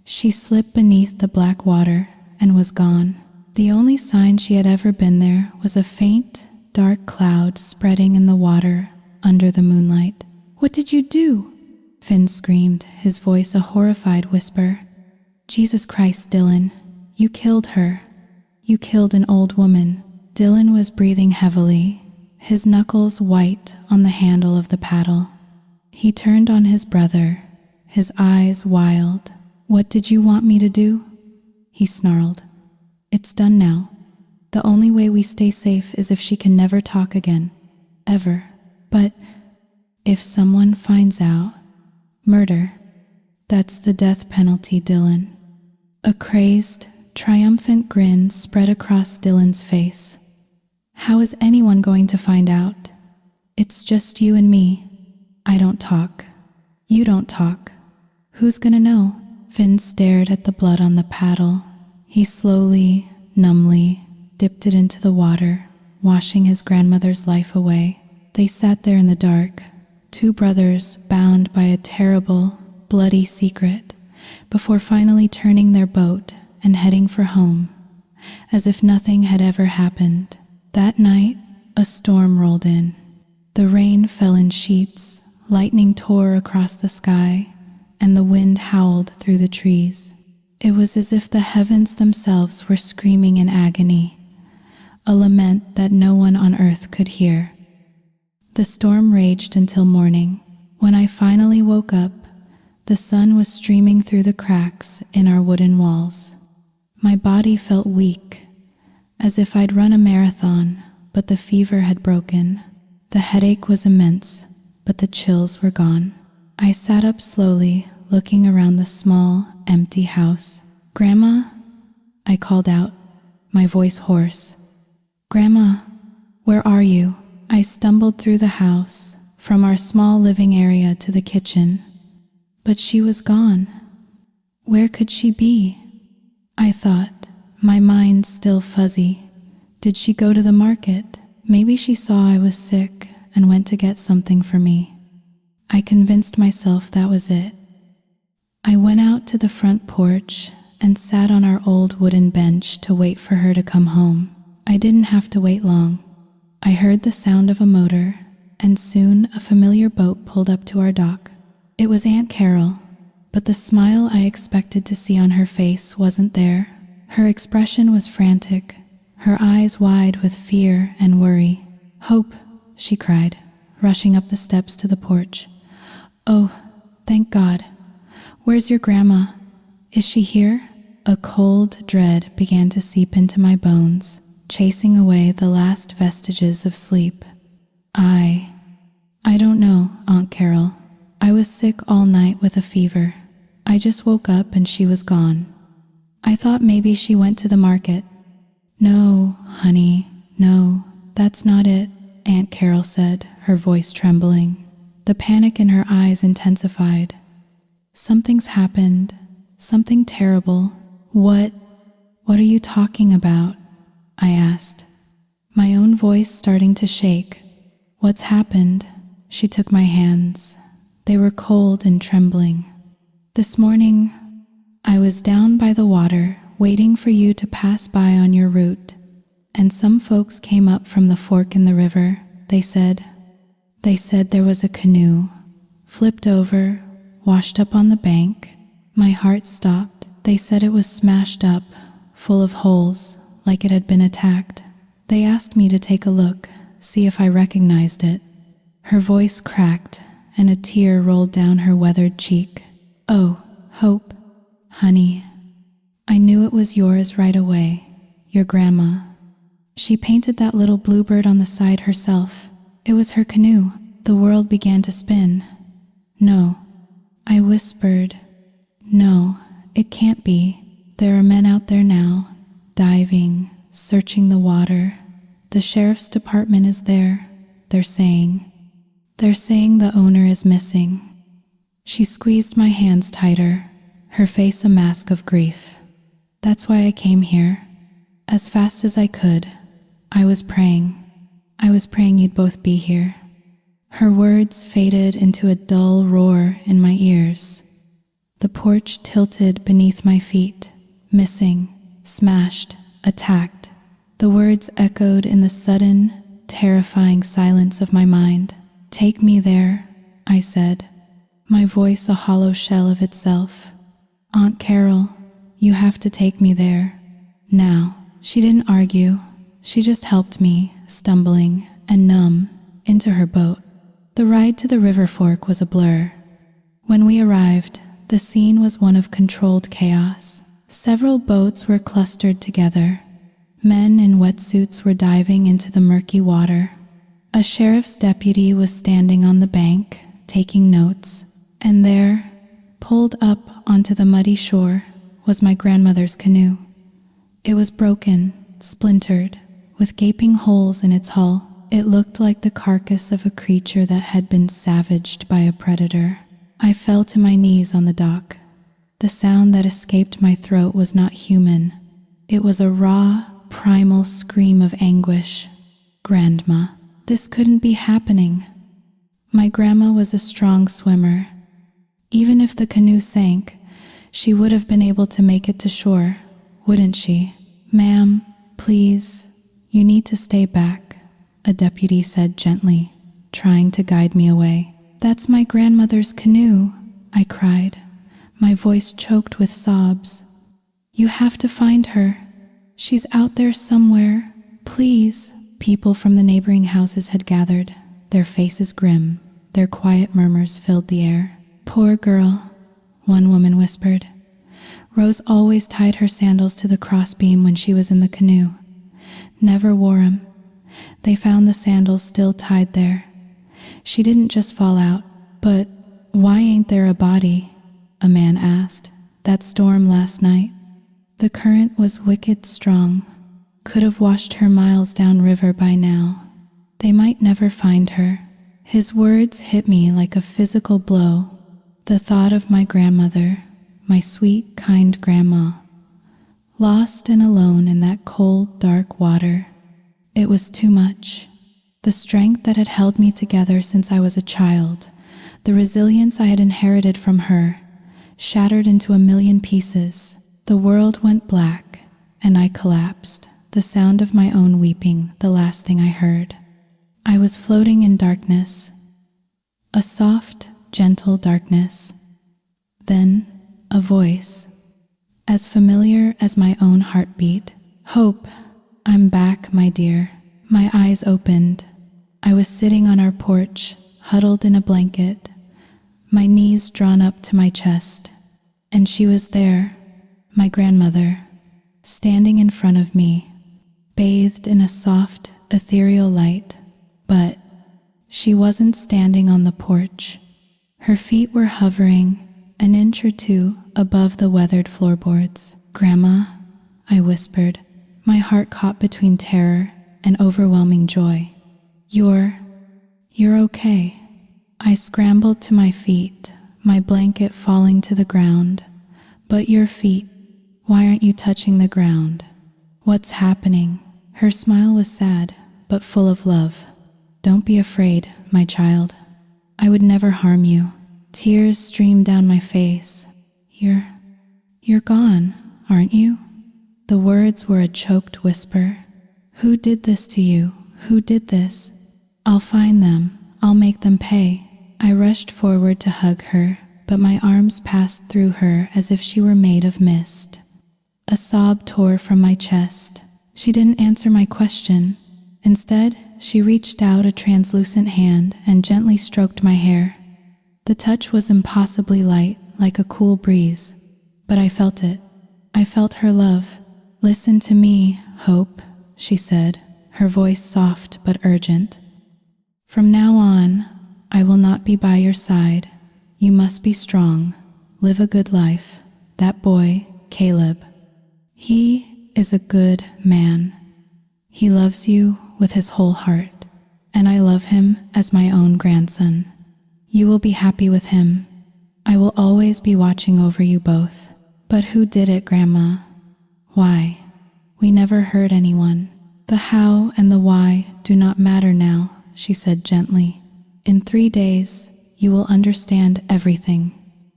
she slipped beneath the black water and was gone. The only sign she had ever been there was a faint, dark cloud spreading in the water under the moonlight. "What did you do?" Finn screamed, his voice a horrified whisper. Jesus Christ, Dylan, you killed her. You killed an old woman. Dylan was breathing heavily, his knuckles white on the handle of the paddle. He turned on his brother, his eyes wild. What did you want me to do? He snarled. It's done now. The only way we stay safe is if she can never talk again. Ever. But if someone finds out, murder, that's the death penalty, Dylan. A crazed, triumphant grin spread across Dylan's face. How is anyone going to find out? It's just you and me. I don't talk. You don't talk. Who's gonna know? Finn stared at the blood on the paddle. He slowly, numbly, dipped it into the water, washing his grandmother's life away. They sat there in the dark, two brothers bound by a terrible, bloody secret, before finally turning their boat and heading for home, as if nothing had ever happened. That night, a storm rolled in. The rain fell in sheets, lightning tore across the sky, and the wind howled through the trees. It was as if the heavens themselves were screaming in agony, a lament that no one on earth could hear. The storm raged until morning. When I finally woke up, the sun was streaming through the cracks in our wooden walls. My body felt weak, as if I'd run a marathon, but the fever had broken. The headache was immense, but the chills were gone. I sat up slowly, looking around the small, empty house. "Grandma?" I called out, my voice hoarse. "Grandma, where are you?" I stumbled through the house, from our small living area to the kitchen. But she was gone. Where could she be? I thought, my mind still fuzzy. Did she go to the market? Maybe she saw I was sick and went to get something for me. I convinced myself that was it. I went out to the front porch and sat on our old wooden bench to wait for her to come home. I didn't have to wait long. I heard the sound of a motor, and soon a familiar boat pulled up to our dock. It was Aunt Carol, but the smile I expected to see on her face wasn't there. Her expression was frantic, her eyes wide with fear and worry. "Hope," she cried, rushing up the steps to the porch. "Oh, thank God. Where's your grandma? Is she here?" A cold dread began to seep into my bones, chasing away the last vestiges of sleep. I don't know, Aunt Carol. I was sick all night with a fever. I just woke up and she was gone. I thought maybe she went to the market. "No, honey, no, that's not it," Aunt Carol said, her voice trembling. The panic in her eyes intensified. "Something's happened. Something terrible." What are you talking about?" I asked, my own voice starting to shake. "What's happened?" She took my hands. They were cold and trembling. "This morning, I was down by the water, waiting for you to pass by on your route, and some folks came up from the fork in the river. They said there was a canoe, flipped over, washed up on the bank." My heart stopped. "They said it was smashed up, full of holes, like it had been attacked. They asked me to take a look, see if I recognized it." Her voice cracked, and a tear rolled down her weathered cheek. "Oh, Hope, honey, I knew it was yours right away, your grandma. She painted that little bluebird on the side herself. It was her canoe." The world began to spin. "No," I whispered. "No, it can't be. There are men out there now, diving, searching the water. The sheriff's department is there. They're saying the owner is missing." She squeezed my hands tighter, her face a mask of grief. "That's why I came here. As fast as I could. I was praying you'd both be here." Her words faded into a dull roar in my ears. The porch tilted beneath my feet, missing, smashed, attacked. The words echoed in the sudden, terrifying silence of my mind. "Take me there," I said, my voice a hollow shell of itself. "Aunt Carol, You have to take me there. Now. She didn't argue. She just helped me, stumbling and numb, into her boat. The ride to the river fork was a blur. When we arrived, the scene was one of controlled chaos. Several boats were clustered together. Men in wetsuits were diving into the murky water. A sheriff's deputy was standing on the bank, taking notes, and there, pulled up onto the muddy shore, was my grandmother's canoe. It was broken, splintered, with gaping holes in its hull. It looked like the carcass of a creature that had been savaged by a predator. I fell to my knees on the dock. The sound that escaped my throat was not human. It was a raw, primal scream of anguish. Grandma. This couldn't be happening. My grandma was a strong swimmer. Even if the canoe sank, she would have been able to make it to shore, wouldn't she? Ma'am, please, you need to stay back, a deputy said gently, trying to guide me away. That's my grandmother's canoe, I cried, my voice choked with sobs. You have to find her. She's out there somewhere. Please. People from the neighboring houses had gathered, their faces grim. Their quiet murmurs filled the air. Poor girl, one woman whispered. Rose always tied her sandals to the crossbeam when she was in the canoe. Never wore 'em. They found the sandals still tied there. She didn't just fall out. But why ain't there a body? A man asked. That storm last night. The current was wicked strong. Could have washed her miles downriver by now. They might never find her. His words hit me like a physical blow. The thought of my grandmother, my sweet, kind grandma, lost and alone in that cold, dark water. It was too much. The strength that had held me together since I was a child, the resilience I had inherited from her, shattered into a million pieces. The world went black, and I collapsed, the sound of my own weeping the last thing I heard. I was floating in darkness, a soft, gentle darkness. Then, a voice, as familiar as my own heartbeat. Hope, I'm back, my dear. My eyes opened. I was sitting on our porch, huddled in a blanket, my knees drawn up to my chest, and she was there, my grandmother, standing in front of me, bathed in a soft, ethereal light. But she wasn't standing on the porch. Her feet were hovering an inch or two above the weathered floorboards. Grandma, I whispered, my heart caught between terror and overwhelming joy. You're okay. I scrambled to my feet, my blanket falling to the ground. But your feet, why aren't you touching the ground? What's happening? Her smile was sad, but full of love. Don't be afraid, my child. I would never harm you. Tears streamed down my face. You're gone, aren't you? The words were a choked whisper. Who did this to you? Who did this? I'll find them. I'll make them pay. I rushed forward to hug her, but my arms passed through her as if she were made of mist. A sob tore from my chest. She didn't answer my question. Instead, she reached out a translucent hand and gently stroked my hair. The touch was impossibly light, like a cool breeze, but I felt it. I felt her love. Listen to me, Hope, she said, her voice soft but urgent. From now on, I will not be by your side. You must be strong. Live a good life. That boy, Caleb, he is a good man. He loves you with his whole heart, and I love him as my own grandson. You will be happy with him. I will always be watching over you both. But who did it, Grandma? Why? We never hurt anyone. The how and the why do not matter now, she said gently. In 3 days, you will understand everything.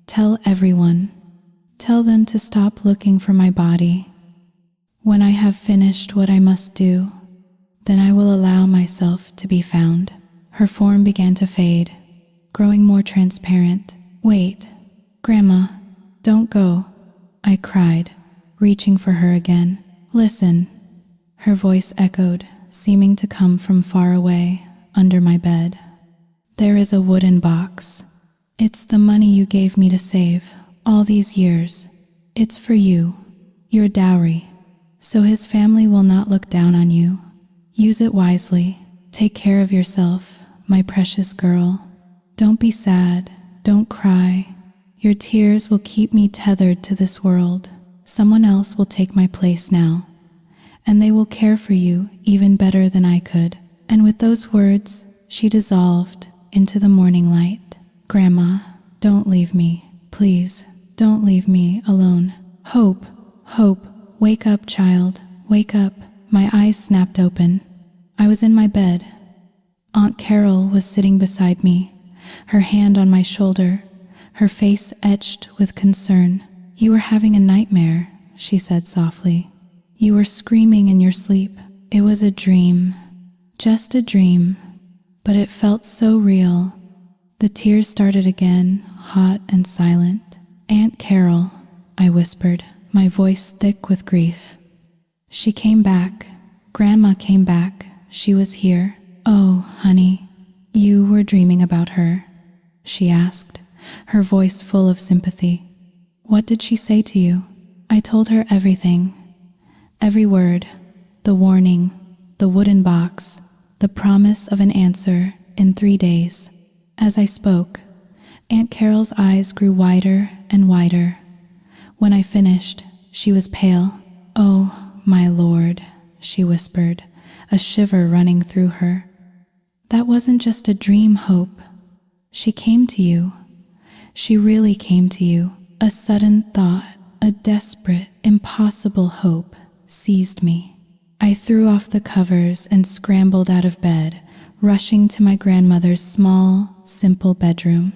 Tell everyone. Tell them to stop looking for my body. When I have finished what I must do, then I will allow myself to be found. Her form began to fade, growing more transparent. Wait, Grandma, don't go, I cried, reaching for her again. "Listen," her voice echoed, seeming to come from far away, under my bed. "There is a wooden box. It's the money you gave me to save all these years. It's for you, your dowry, so his family will not look down on you. Use it wisely. Take care of yourself, my precious girl. Don't be sad. Don't cry. Your tears will keep me tethered to this world. Someone else will take my place now, and they will care for you even better than I could." And with those words, she dissolved into the morning light. "Grandma, don't leave me. Please, don't leave me alone. Hope, Hope, wake up, child, wake up." My eyes snapped open. I was in my bed. Aunt Carol was sitting beside me, her hand on my shoulder, her face etched with concern. "You were having a nightmare," she said softly. "You were screaming in your sleep. It was a dream, just a dream, but it felt so real." The tears started again, hot and silent. "Aunt Carol," I whispered, my voice thick with grief. "She came back. Grandma came back. She was here." "Oh, honey, you were dreaming about her?" she asked, her voice full of sympathy. "What did she say to you?" I told her everything. Every word, the warning, the wooden box, the promise of an answer in 3 days. As I spoke, Aunt Carol's eyes grew wider and wider. When I finished, she was pale. "Oh, my Lord," she whispered, a shiver running through her. "That wasn't just a dream, Hope. She came to you. She really came to you." A sudden thought, a desperate, impossible hope seized me. I threw off the covers and scrambled out of bed, rushing to my grandmother's small, simple bedroom.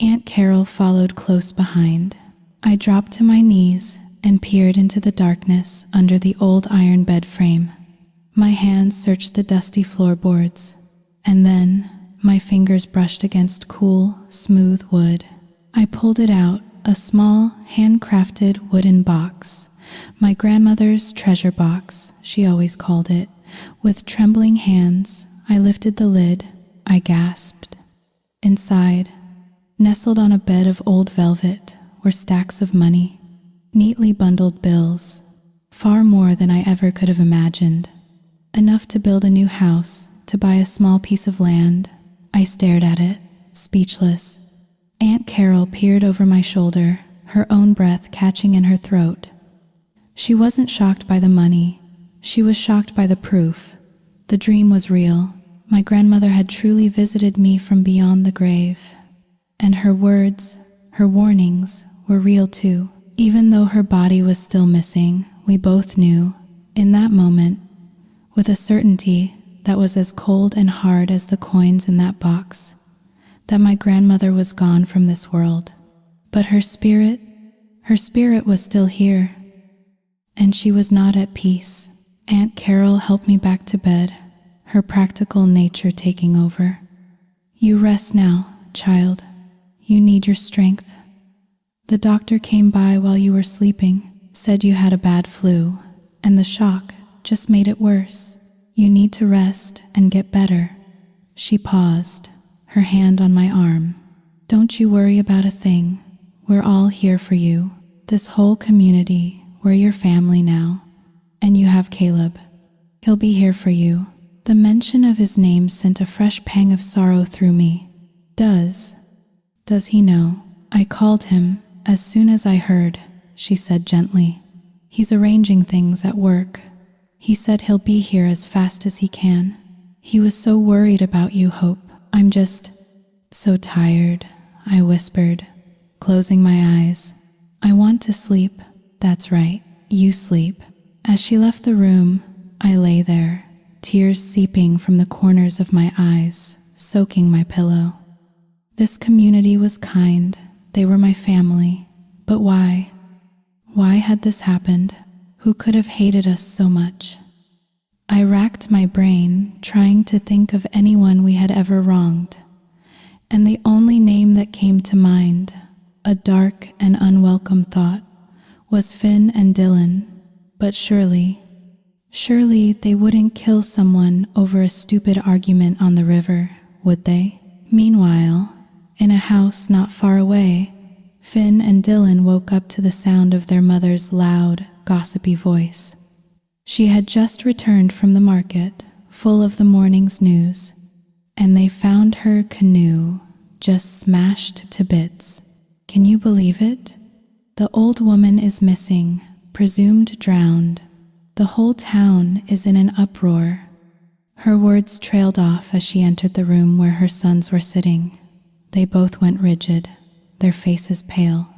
Aunt Carol followed close behind. I dropped to my knees and peered into the darkness under the old iron bed frame. My hands searched the dusty floorboards, and then my fingers brushed against cool, smooth wood. I pulled it out, a small, handcrafted wooden box, my grandmother's treasure box, she always called it. With trembling hands, I lifted the lid. I gasped. Inside, nestled on a bed of old velvet, were stacks of money, neatly bundled bills, far more than I ever could have imagined. Enough to build a new house, to buy a small piece of land. I stared at it, speechless. Aunt Carol peered over my shoulder, her own breath catching in her throat. She wasn't shocked by the money. She was shocked by the proof. The dream was real. My grandmother had truly visited me from beyond the grave. And her words, her warnings, were real too. Even though her body was still missing, we both knew, in that moment, with a certainty that was as cold and hard as the coins in that box, that my grandmother was gone from this world. But her spirit was still here, and she was not at peace. Aunt Carol helped me back to bed, her practical nature taking over. "You rest now, child. You need your strength. The doctor came by while you were sleeping, said you had a bad flu, and the shock just made it worse. You need to rest and get better." She paused, her hand on my arm. "Don't you worry about a thing. We're all here for you. This whole community, we're your family now. And you have Caleb. He'll be here for you." The mention of his name sent a fresh pang of sorrow through me. Does he know? "I called him as soon as I heard," she said gently. "He's arranging things at work. He said he'll be here as fast as he can. He was so worried about you, Hope. I'm just so tired," I whispered, closing my eyes. "I want to sleep." "That's right, you sleep." As she left the room, I lay there, tears seeping from the corners of my eyes, soaking my pillow. This community was kind. They were my family. But why? Why had this happened? Who could have hated us so much? I racked my brain, trying to think of anyone we had ever wronged, and the only name that came to mind, a dark and unwelcome thought, was Finn and Dylan, but surely they wouldn't kill someone over a stupid argument on the river, would they? Meanwhile, in a house not far away, Finn and Dylan woke up to the sound of their mother's loud, gossipy voice. She had just returned from the market, full of the morning's news, and they found her canoe just smashed to bits. Can you believe it? The old woman is missing, presumed drowned. The whole town is in an uproar. Her words trailed off as she entered the room where her sons were sitting. They both went rigid, their faces pale.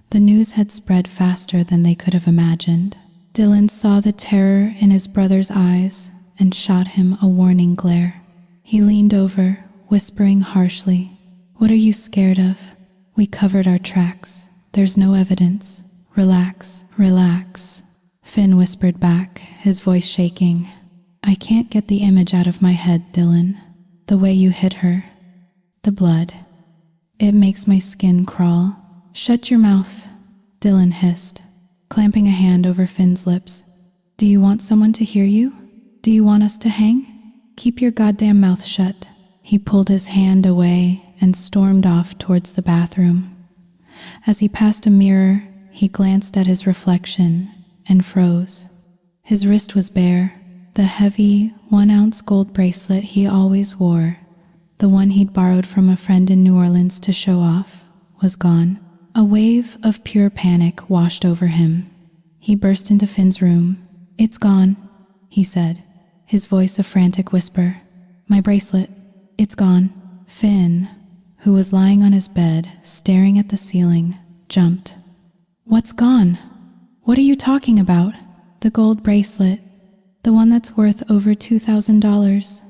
The news had spread faster than they could have imagined. Dylan saw the terror in his brother's eyes and shot him a warning glare. He leaned over, whispering harshly, "What are you scared of? We covered our tracks. There's no evidence. Relax, relax." Finn whispered back, his voice shaking. "I can't get the image out of my head, Dylan. The way you hit her. The blood. It makes my skin crawl." "Shut your mouth," Dylan hissed, clamping a hand over Finn's lips. "Do you want someone to hear you? Do you want us to hang? Keep your goddamn mouth shut." He pulled his hand away and stormed off towards the bathroom. As he passed a mirror, he glanced at his reflection and froze. His wrist was bare. The heavy 1-ounce gold bracelet he always wore, the one he'd borrowed from a friend in New Orleans to show off, was gone. A wave of pure panic washed over him. He burst into Finn's room. "It's gone," he said, his voice a frantic whisper. "My bracelet. It's gone." Finn, who was lying on his bed, staring at the ceiling, jumped. "What's gone? What are you talking about?" "The gold bracelet. The one that's worth over $2,000.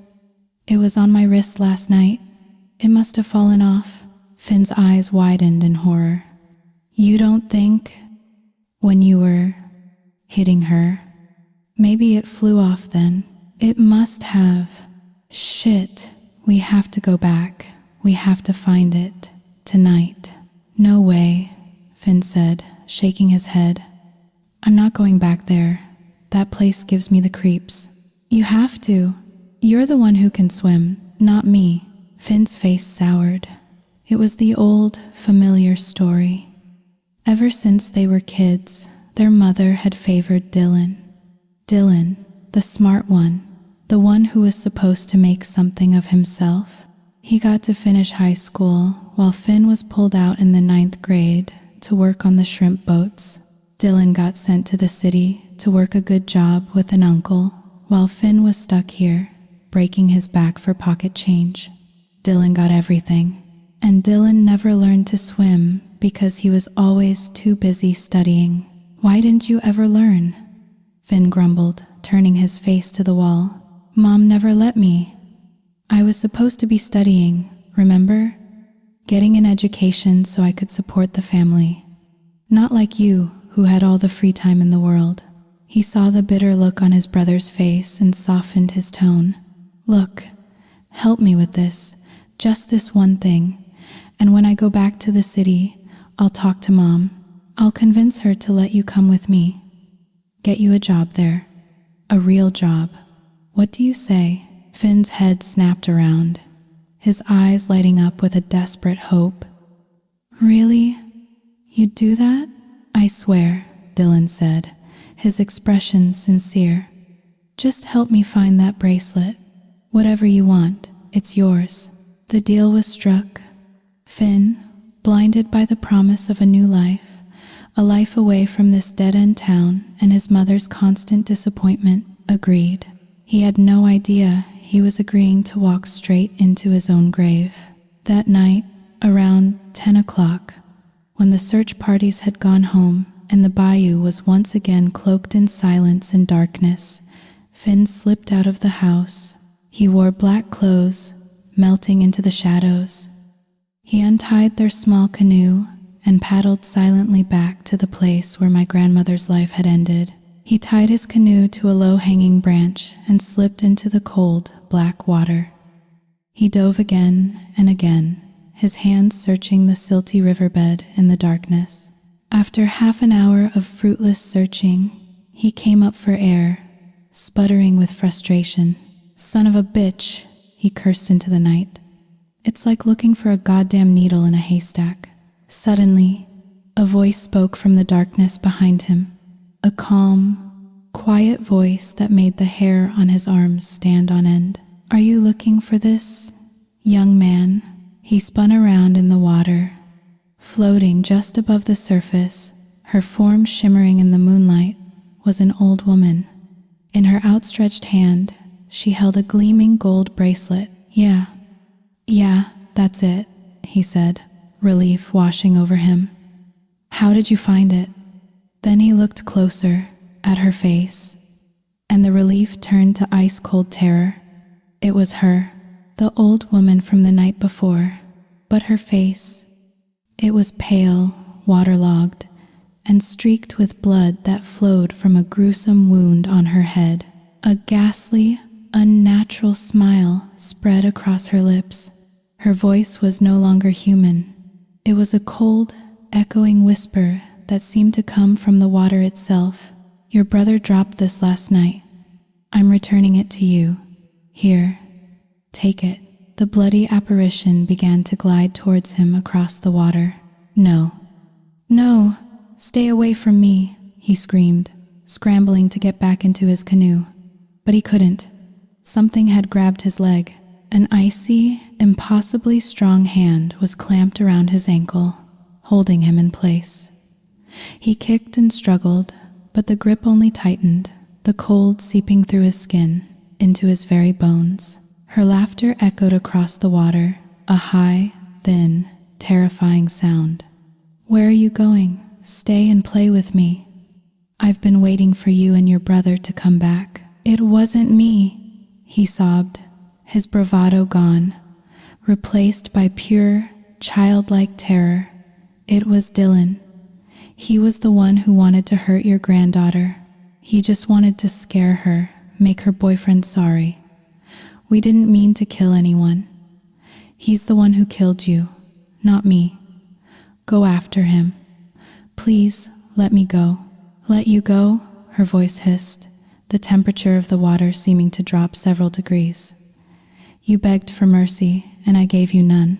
It was on my wrist last night. It must have fallen off." Finn's eyes widened in horror. "You don't think, when you were hitting her, maybe it flew off then?" "It must have." "Shit, we have to go back. We have to find it. Tonight." "No way," Finn said, shaking his head. "I'm not going back there. That place gives me the creeps." "You have to. You're the one who can swim, not me." Finn's face soured. It was the old, familiar story. Ever since they were kids, their mother had favored Dylan. Dylan, the smart one, the one who was supposed to make something of himself. He got to finish high school while Finn was pulled out in the 9th grade to work on the shrimp boats. Dylan got sent to the city to work a good job with an uncle, while Finn was stuck here, breaking his back for pocket change. Dylan got everything, and Dylan never learned to swim because he was always too busy studying. "Why didn't you ever learn?" Finn grumbled, turning his face to the wall. "Mom never let me. I was supposed to be studying, remember? Getting an education so I could support the family. Not like you, who had all the free time in the world." He saw the bitter look on his brother's face and softened his tone. "Look, help me with this, just this one thing, and when I go back to the city, I'll talk to Mom. I'll convince her to let you come with me. Get you a job there. A real job. What do you say?" Finn's head snapped around, his eyes lighting up with a desperate hope. "Really? You'd do that?" "I swear," Dylan said, his expression sincere. "Just help me find that bracelet. Whatever you want, it's yours." The deal was struck. Finn, blinded by the promise of a new life, a life away from this dead-end town and his mother's constant disappointment, agreed. He had no idea he was agreeing to walk straight into his own grave. That night, around 10 o'clock, when the search parties had gone home and the bayou was once again cloaked in silence and darkness, Finn slipped out of the house. He wore black clothes, melting into the shadows. He untied their small canoe and paddled silently back to the place where my grandmother's life had ended. He tied his canoe to a low-hanging branch and slipped into the cold, black water. He dove again and again, his hands searching the silty riverbed in the darkness. After half an hour of fruitless searching, he came up for air, sputtering with frustration. "Son of a bitch," he cursed into the night. "It's like looking for a goddamn needle in a haystack." Suddenly, a voice spoke from the darkness behind him, a calm, quiet voice that made the hair on his arms stand on end. "Are you looking for this, young man?" He spun around in the water, floating just above the surface. Her form shimmering in the moonlight was an old woman. In her outstretched hand, she held a gleaming gold bracelet. Yeah, that's it," he said, relief washing over him. "How did you find it?" Then he looked closer at her face, and the relief turned to ice-cold terror. It was her, the old woman from the night before, but her face, it was pale, waterlogged, and streaked with blood that flowed from a gruesome wound on her head. A ghastly, unnatural smile spread across her lips. Her voice was no longer human. It was a cold, echoing whisper that seemed to come from the water itself. "Your brother dropped this last night. I'm returning it to you. Here, take it." The bloody apparition began to glide towards him across the water. No, stay away from me," he screamed, scrambling to get back into his canoe. But he couldn't. Something had grabbed his leg. An icy, impossibly strong hand was clamped around his ankle, holding him in place. He kicked and struggled, but the grip only tightened, the cold seeping through his skin, into his very bones. Her laughter echoed across the water, a high, thin, terrifying sound. "Where are you going? Stay and play with me. I've been waiting for you and your brother to come back." "It wasn't me," he sobbed, his bravado gone, replaced by pure, childlike terror. "It was Dylan. He was the one who wanted to hurt your granddaughter. He just wanted to scare her, make her boyfriend sorry. We didn't mean to kill anyone. He's the one who killed you, not me. Go after him. Please, let me go." "Let you go?" her voice hissed, the temperature of the water seeming to drop several degrees. "You begged for mercy, and I gave you none.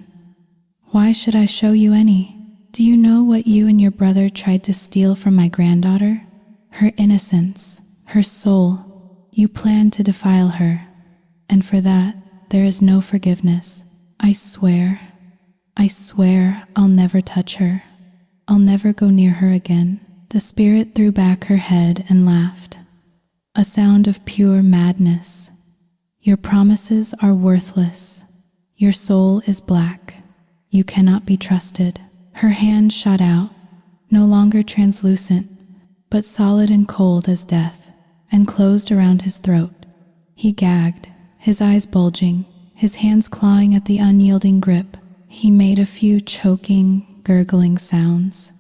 Why should I show you any? Do you know what you and your brother tried to steal from my granddaughter? Her innocence, her soul. You planned to defile her, and for that, there is no forgiveness. I swear I'll never touch her. I'll never go near her again." The spirit threw back her head and laughed, a sound of pure madness. "Your promises are worthless. Your soul is black. You cannot be trusted." Her hand shot out, no longer translucent, but solid and cold as death, and closed around his throat. He gagged, his eyes bulging, his hands clawing at the unyielding grip. He made a few choking, gurgling sounds,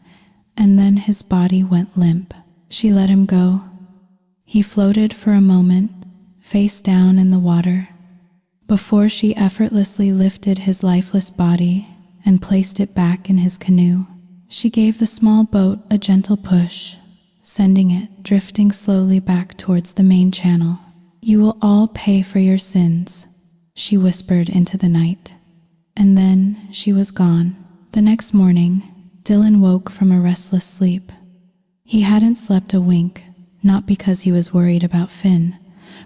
and then his body went limp. She let him go. He floated for a moment, face down in the water, before she effortlessly lifted his lifeless body and placed it back in his canoe. She gave the small boat a gentle push, sending it drifting slowly back towards the main channel. "You will all pay for your sins," she whispered into the night. And then she was gone. The next morning, Dylan woke from a restless sleep. He hadn't slept a wink, not because he was worried about Finn,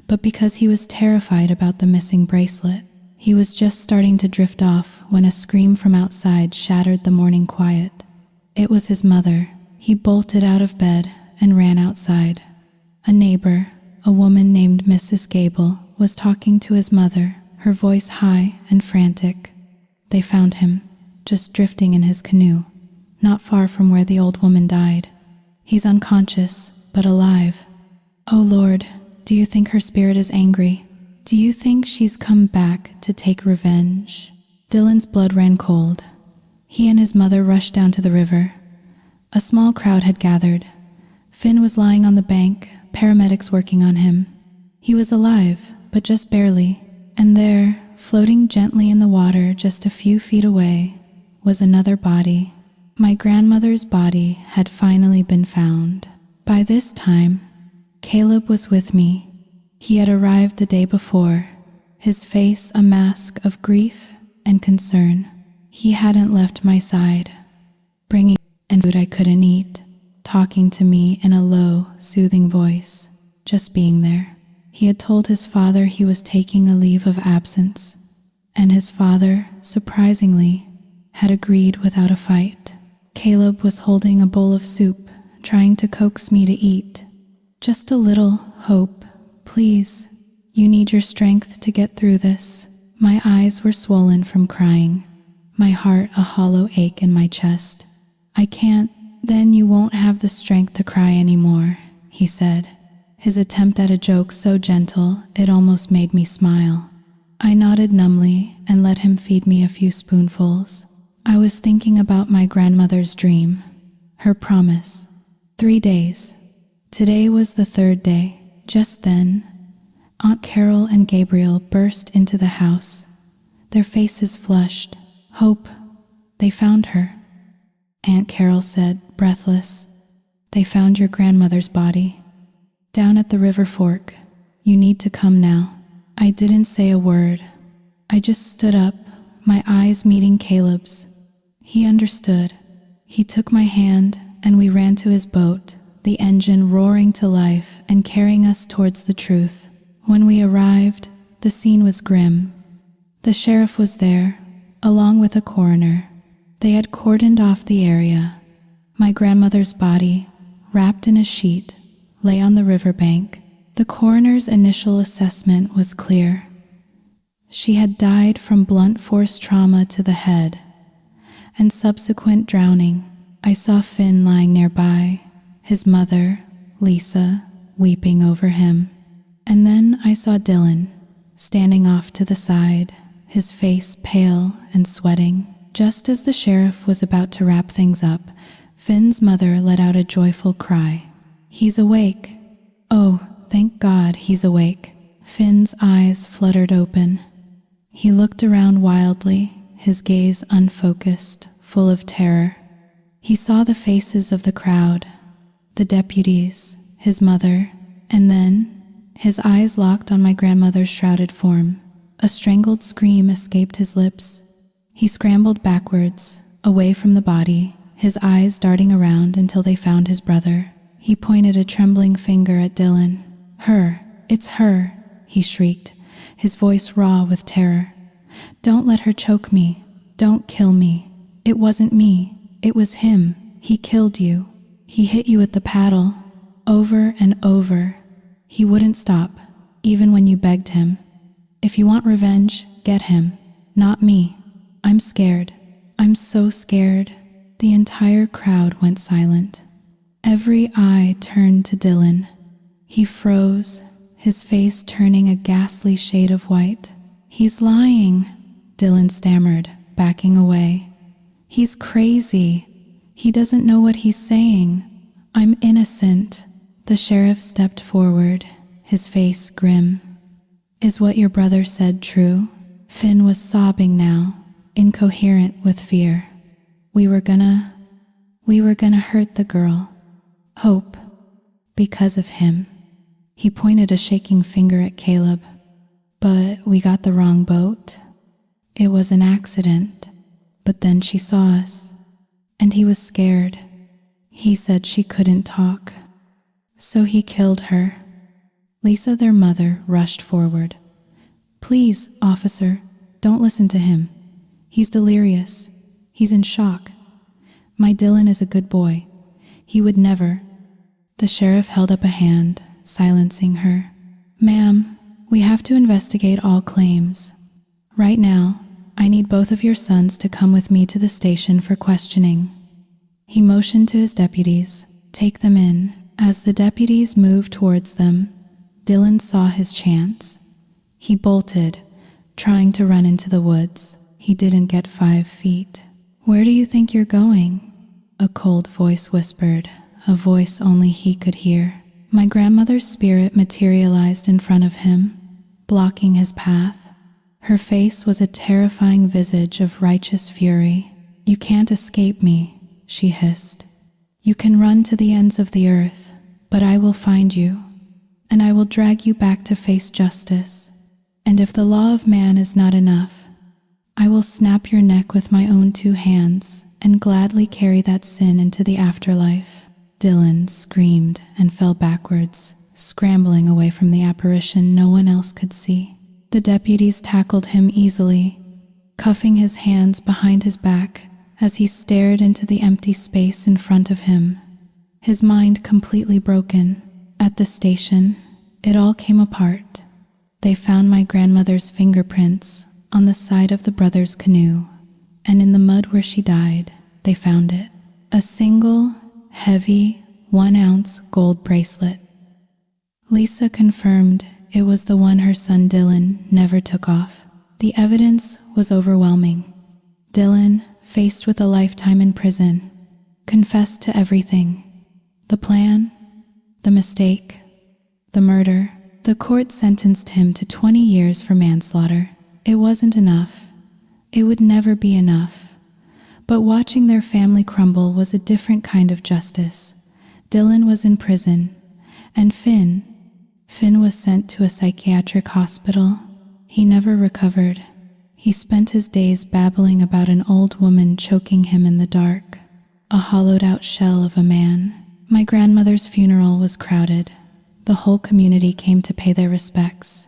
but because he was terrified about the missing bracelet. He was just starting to drift off when a scream from outside shattered the morning quiet. It was his mother. He bolted out of bed and ran outside. A neighbor, a woman named Mrs. Gable, was talking to his mother, her voice high and frantic. They found him, just drifting in his canoe, not far from where the old woman died. He's unconscious, but alive. Oh Lord, do you think her spirit is angry? Do you think she's come back to take revenge? Dylan's blood ran cold. He and his mother rushed down to the river. A small crowd had gathered. Finn was lying on the bank, paramedics working on him. He was alive, but just barely. And there, floating gently in the water just a few feet away, was another body. My grandmother's body had finally been found. By this time, Caleb was with me. He had arrived the day before, his face a mask of grief and concern. He hadn't left my side, bringing and food I couldn't eat, talking to me in a low, soothing voice, just being there. He had told his father he was taking a leave of absence, and his father, surprisingly, had agreed without a fight. Caleb was holding a bowl of soup, trying to coax me to eat. Just a little hope, please. You need your strength to get through this. My eyes were swollen from crying, my heart a hollow ache in my chest. I can't, then you won't have the strength to cry anymore, he said, his attempt at a joke so gentle it almost made me smile. I nodded numbly and let him feed me a few spoonfuls. I was thinking about my grandmother's dream, her promise. 3 days. Today was the 3rd day. Just then, Aunt Carol and Gabriel burst into the house, their faces flushed. Hope, they found her, Aunt Carol said, breathless. They found your grandmother's body. Down at the river fork. You need to come now. I didn't say a word. I just stood up, my eyes meeting Caleb's. He understood. He took my hand and we ran to his boat, the engine roaring to life and carrying us towards the truth. When we arrived, the scene was grim. The sheriff was there, along with a coroner. They had cordoned off the area. My grandmother's body, wrapped in a sheet, lay on the riverbank. The coroner's initial assessment was clear. She had died from blunt force trauma to the head and subsequent drowning. I saw Finn lying nearby, his mother, Lisa, weeping over him. And then I saw Dylan, standing off to the side, his face pale and sweating. Just as the sheriff was about to wrap things up, Finn's mother let out a joyful cry. He's awake. Oh, thank God he's awake. Finn's eyes fluttered open. He looked around wildly, his gaze unfocused, full of terror. He saw the faces of the crowd, the deputies, his mother, and then his eyes locked on my grandmother's shrouded form. A strangled scream escaped his lips. He scrambled backwards, away from the body, his eyes darting around until they found his brother. He pointed a trembling finger at Dylan. Her, it's her, he shrieked, his voice raw with terror. Don't let her choke me. Don't kill me. It wasn't me. It was him. He killed you. He hit you with the paddle. Over and over. He wouldn't stop, even when you begged him. If you want revenge, get him, not me. I'm scared. I'm so scared. The entire crowd went silent. Every eye turned to Dylan. He froze, his face turning a ghastly shade of white. He's lying, Dylan stammered, backing away. He's crazy. He doesn't know what he's saying. I'm innocent. The sheriff stepped forward, his face grim. Is what your brother said true? Finn was sobbing now, incoherent with fear. We were gonna hurt the girl. Hope. Because of him. He pointed a shaking finger at Caleb. But we got the wrong boat. It was an accident. But then she saw us. And he was scared. He said she couldn't talk. So he killed her. Lisa, their mother, rushed forward. Please, officer, don't listen to him. He's delirious. He's in shock. My Dylan is a good boy. He would never. The sheriff held up a hand, silencing her. Ma'am, we have to investigate all claims. Right now, I need both of your sons to come with me to the station for questioning. He motioned to his deputies. Take them in. As the deputies moved towards them, Dylan saw his chance. He bolted, trying to run into the woods. He didn't get 5 feet. Where do you think you're going? A cold voice whispered, a voice only he could hear. My grandmother's spirit materialized in front of him, blocking his path. Her face was a terrifying visage of righteous fury. You can't escape me, she hissed. You can run to the ends of the earth, but I will find you, and I will drag you back to face justice. And if the law of man is not enough, I will snap your neck with my own 2 hands and gladly carry that sin into the afterlife. Dylan screamed and fell backwards, scrambling away from the apparition no one else could see. The deputies tackled him easily, cuffing his hands behind his back as he stared into the empty space in front of him, his mind completely broken. At the station, it all came apart. They found my grandmother's fingerprints on the side of the brothers' canoe, and in the mud where she died, they found it. A single, heavy, 1-ounce gold bracelet. Lisa confirmed it was the one her son Dylan never took off. The evidence was overwhelming. Dylan, faced with a lifetime in prison, confessed to everything. The plan, the mistake, the murder. The court sentenced him to 20 years for manslaughter. It wasn't enough. It would never be enough. But watching their family crumble was a different kind of justice. Dylan was in prison, and Finn was sent to a psychiatric hospital. He never recovered. He spent his days babbling about an old woman choking him in the dark, a hollowed-out shell of a man. My grandmother's funeral was crowded. The whole community came to pay their respects.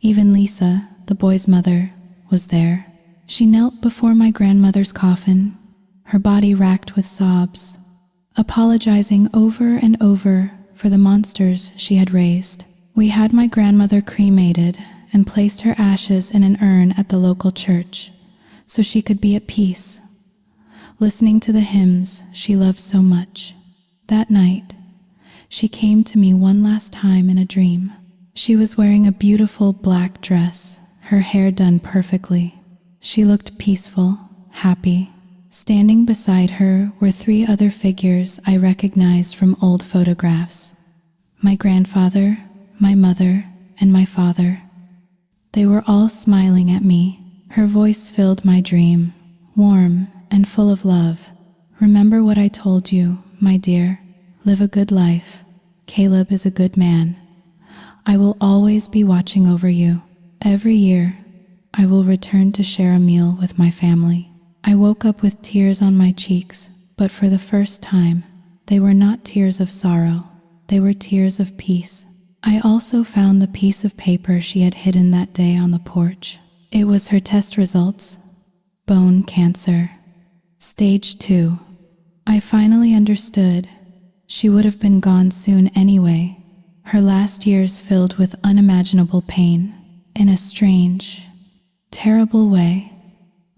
Even Lisa, the boy's mother, was there. She knelt before my grandmother's coffin, her body racked with sobs, apologizing over and over for the monsters she had raised. We had my grandmother cremated and placed her ashes in an urn at the local church so she could be at peace, listening to the hymns she loved so much. That night, she came to me one last time in a dream. She was wearing a beautiful black dress, her hair done perfectly. She looked peaceful, happy. Standing beside her were 3 other figures I recognized from old photographs. My grandfather, my mother, and my father. They were all smiling at me. Her voice filled my dream, warm and full of love. Remember what I told you, my dear. Live a good life. Caleb is a good man. I will always be watching over you. Every year, I will return to share a meal with my family. I woke up with tears on my cheeks, but for the first time, they were not tears of sorrow. They were tears of peace. I also found the piece of paper she had hidden that day on the porch. It was her test results. Bone cancer. Stage 2. I finally understood. She would have been gone soon anyway. Her last years filled with unimaginable pain. In a strange, terrible way,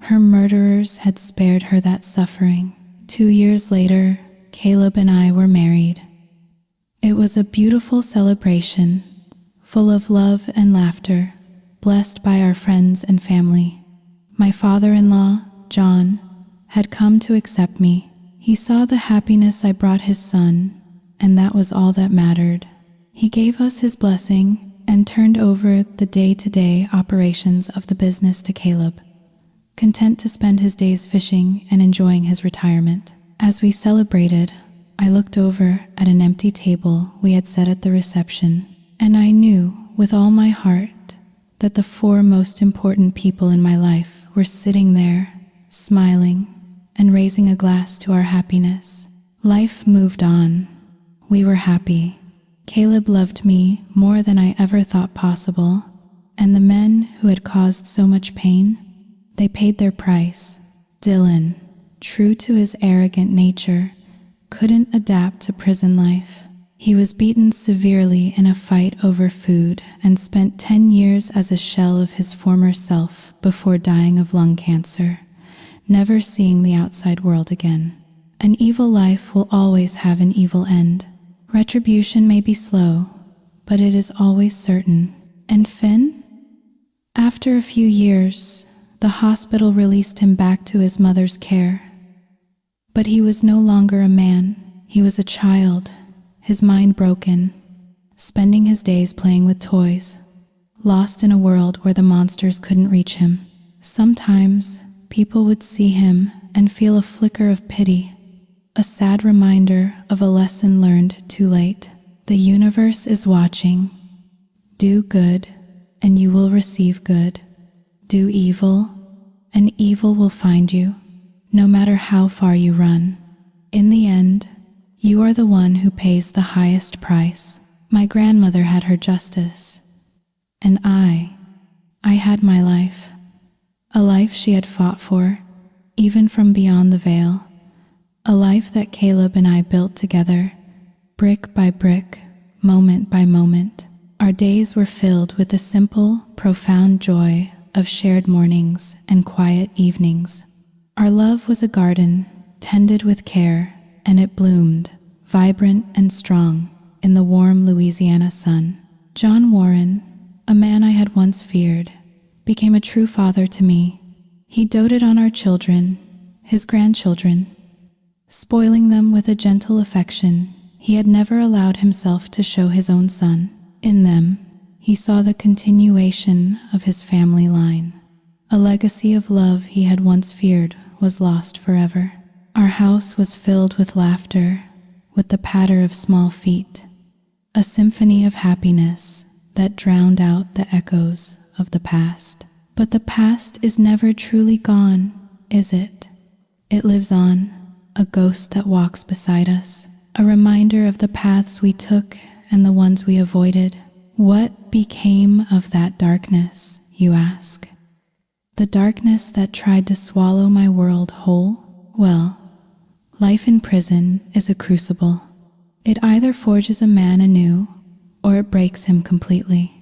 her murderers had spared her that suffering. 2 years later, Caleb and I were married. It was a beautiful celebration, full of love and laughter, blessed by our friends and family. My father-in-law, John, had come to accept me. He saw the happiness I brought his son, and that was all that mattered. He gave us his blessing and turned over the day-to-day operations of the business to Caleb, content to spend his days fishing and enjoying his retirement. As we celebrated, I looked over at an empty table we had set at the reception, and I knew with all my heart that the 4 most important people in my life were sitting there, smiling and raising a glass to our happiness. Life moved on. We were happy. Caleb loved me more than I ever thought possible, and the men who had caused so much pain, they paid their price. Dylan, true to his arrogant nature, couldn't adapt to prison life. He was beaten severely in a fight over food and spent 10 years as a shell of his former self before dying of lung cancer, never seeing the outside world again. An evil life will always have an evil end. Retribution may be slow, but it is always certain. And Finn? After a few years, the hospital released him back to his mother's care. But he was no longer a man. He was a child, his mind broken, spending his days playing with toys, lost in a world where the monsters couldn't reach him. Sometimes, people would see him and feel a flicker of pity, a sad reminder of a lesson learned too late. The universe is watching. Do good, and you will receive good. Do evil, and evil will find you, no matter how far you run. In the end, you are the one who pays the highest price. My grandmother had her justice, and I had my life. A life she had fought for, even from beyond the veil. A life that Caleb and I built together, brick by brick, moment by moment. Our days were filled with the simple, profound joy of shared mornings and quiet evenings. Our love was a garden, tended with care, and it bloomed, vibrant and strong, in the warm Louisiana sun. John Warren, a man I had once feared, became a true father to me. He doted on our children, his grandchildren, spoiling them with a gentle affection he had never allowed himself to show his own son. In them, he saw the continuation of his family line. A legacy of love he had once feared was lost forever. Our house was filled with laughter, with the patter of small feet, a symphony of happiness that drowned out the echoes of the past. But the past is never truly gone, is it? It lives on, a ghost that walks beside us, a reminder of the paths we took and the ones we avoided. What became of that darkness, you ask? The darkness that tried to swallow my world whole? Well, life in prison is a crucible. It either forges a man anew, or it breaks him completely.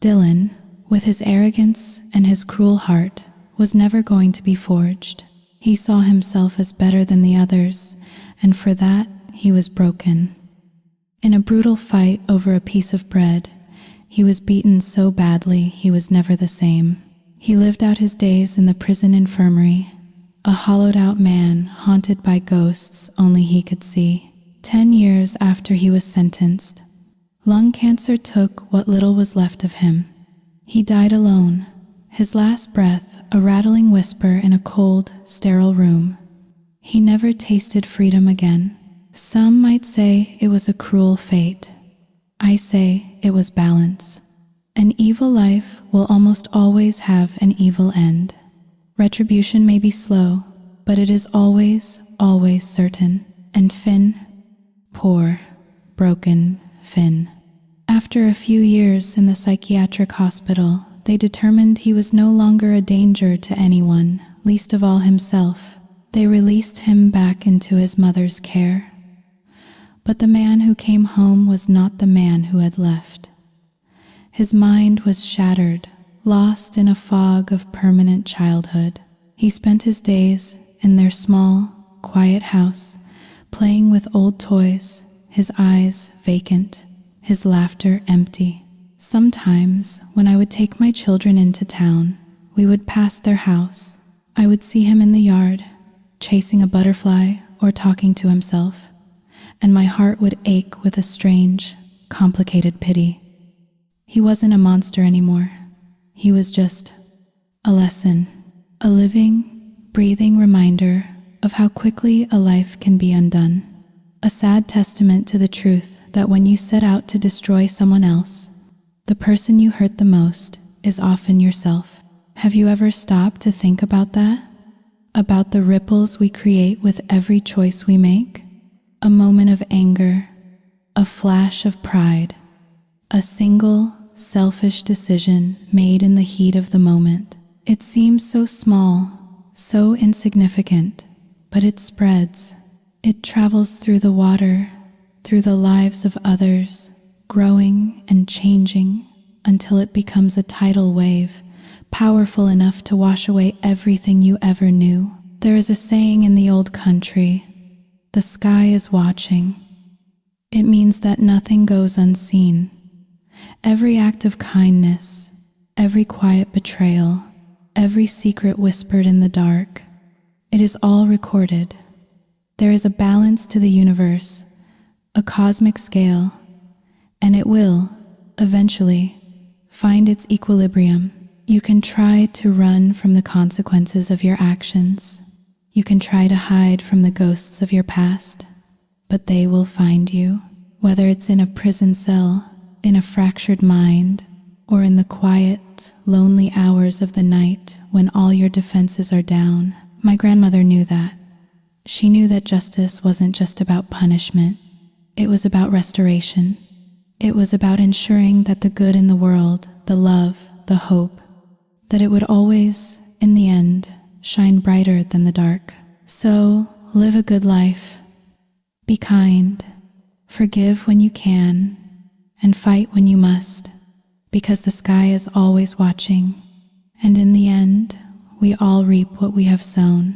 Dylan, with his arrogance and his cruel heart, was never going to be forged. He saw himself as better than the others, and for that he was broken. In a brutal fight over a piece of bread, he was beaten so badly he was never the same. He lived out his days in the prison infirmary, a hollowed-out man haunted by ghosts only he could see. 10 years after he was sentenced, lung cancer took what little was left of him. He died alone, his last breath a rattling whisper in a cold, sterile room. He never tasted freedom again. Some might say it was a cruel fate. I say it was balance. An evil life will almost always have an evil end. Retribution may be slow, but it is always, always certain. And Finn, poor, broken Finn. After a few years in the psychiatric hospital, they determined he was no longer a danger to anyone, least of all himself. They released him back into his mother's care. But the man who came home was not the man who had left. His mind was shattered, lost in a fog of permanent childhood. He spent his days in their small, quiet house, playing with old toys, his eyes vacant, his laughter empty. Sometimes, when I would take my children into town, we would pass their house. I would see him in the yard, chasing a butterfly or talking to himself, and my heart would ache with a strange, complicated pity. He wasn't a monster anymore. He was just a lesson, a living, breathing reminder of how quickly a life can be undone. A sad testament to the truth that when you set out to destroy someone else, the person you hurt the most is often yourself. Have you ever stopped to think about that? About the ripples we create with every choice we make? A moment of anger, a flash of pride, a single, selfish decision made in the heat of the moment. It seems so small, so insignificant, but it spreads. It travels through the water, through the lives of others, growing and changing until it becomes a tidal wave, powerful enough to wash away everything you ever knew. There is a saying in the old country, "The sky is watching." It means that nothing goes unseen. Every act of kindness, every quiet betrayal, every secret whispered in the dark, it is all recorded. There is a balance to the universe, a cosmic scale, and it will, eventually, find its equilibrium. You can try to run from the consequences of your actions. You can try to hide from the ghosts of your past, but they will find you. Whether it's in a prison cell, in a fractured mind, or in the quiet, lonely hours of the night when all your defenses are down. My grandmother knew that. She knew that justice wasn't just about punishment. It was about restoration. It was about ensuring that the good in the world, the love, the hope, that it would always, in the end, shine brighter than the dark. So, live a good life. Be kind. Forgive when you can, and fight when you must, because the sky is always watching, and in the end, we all reap what we have sown.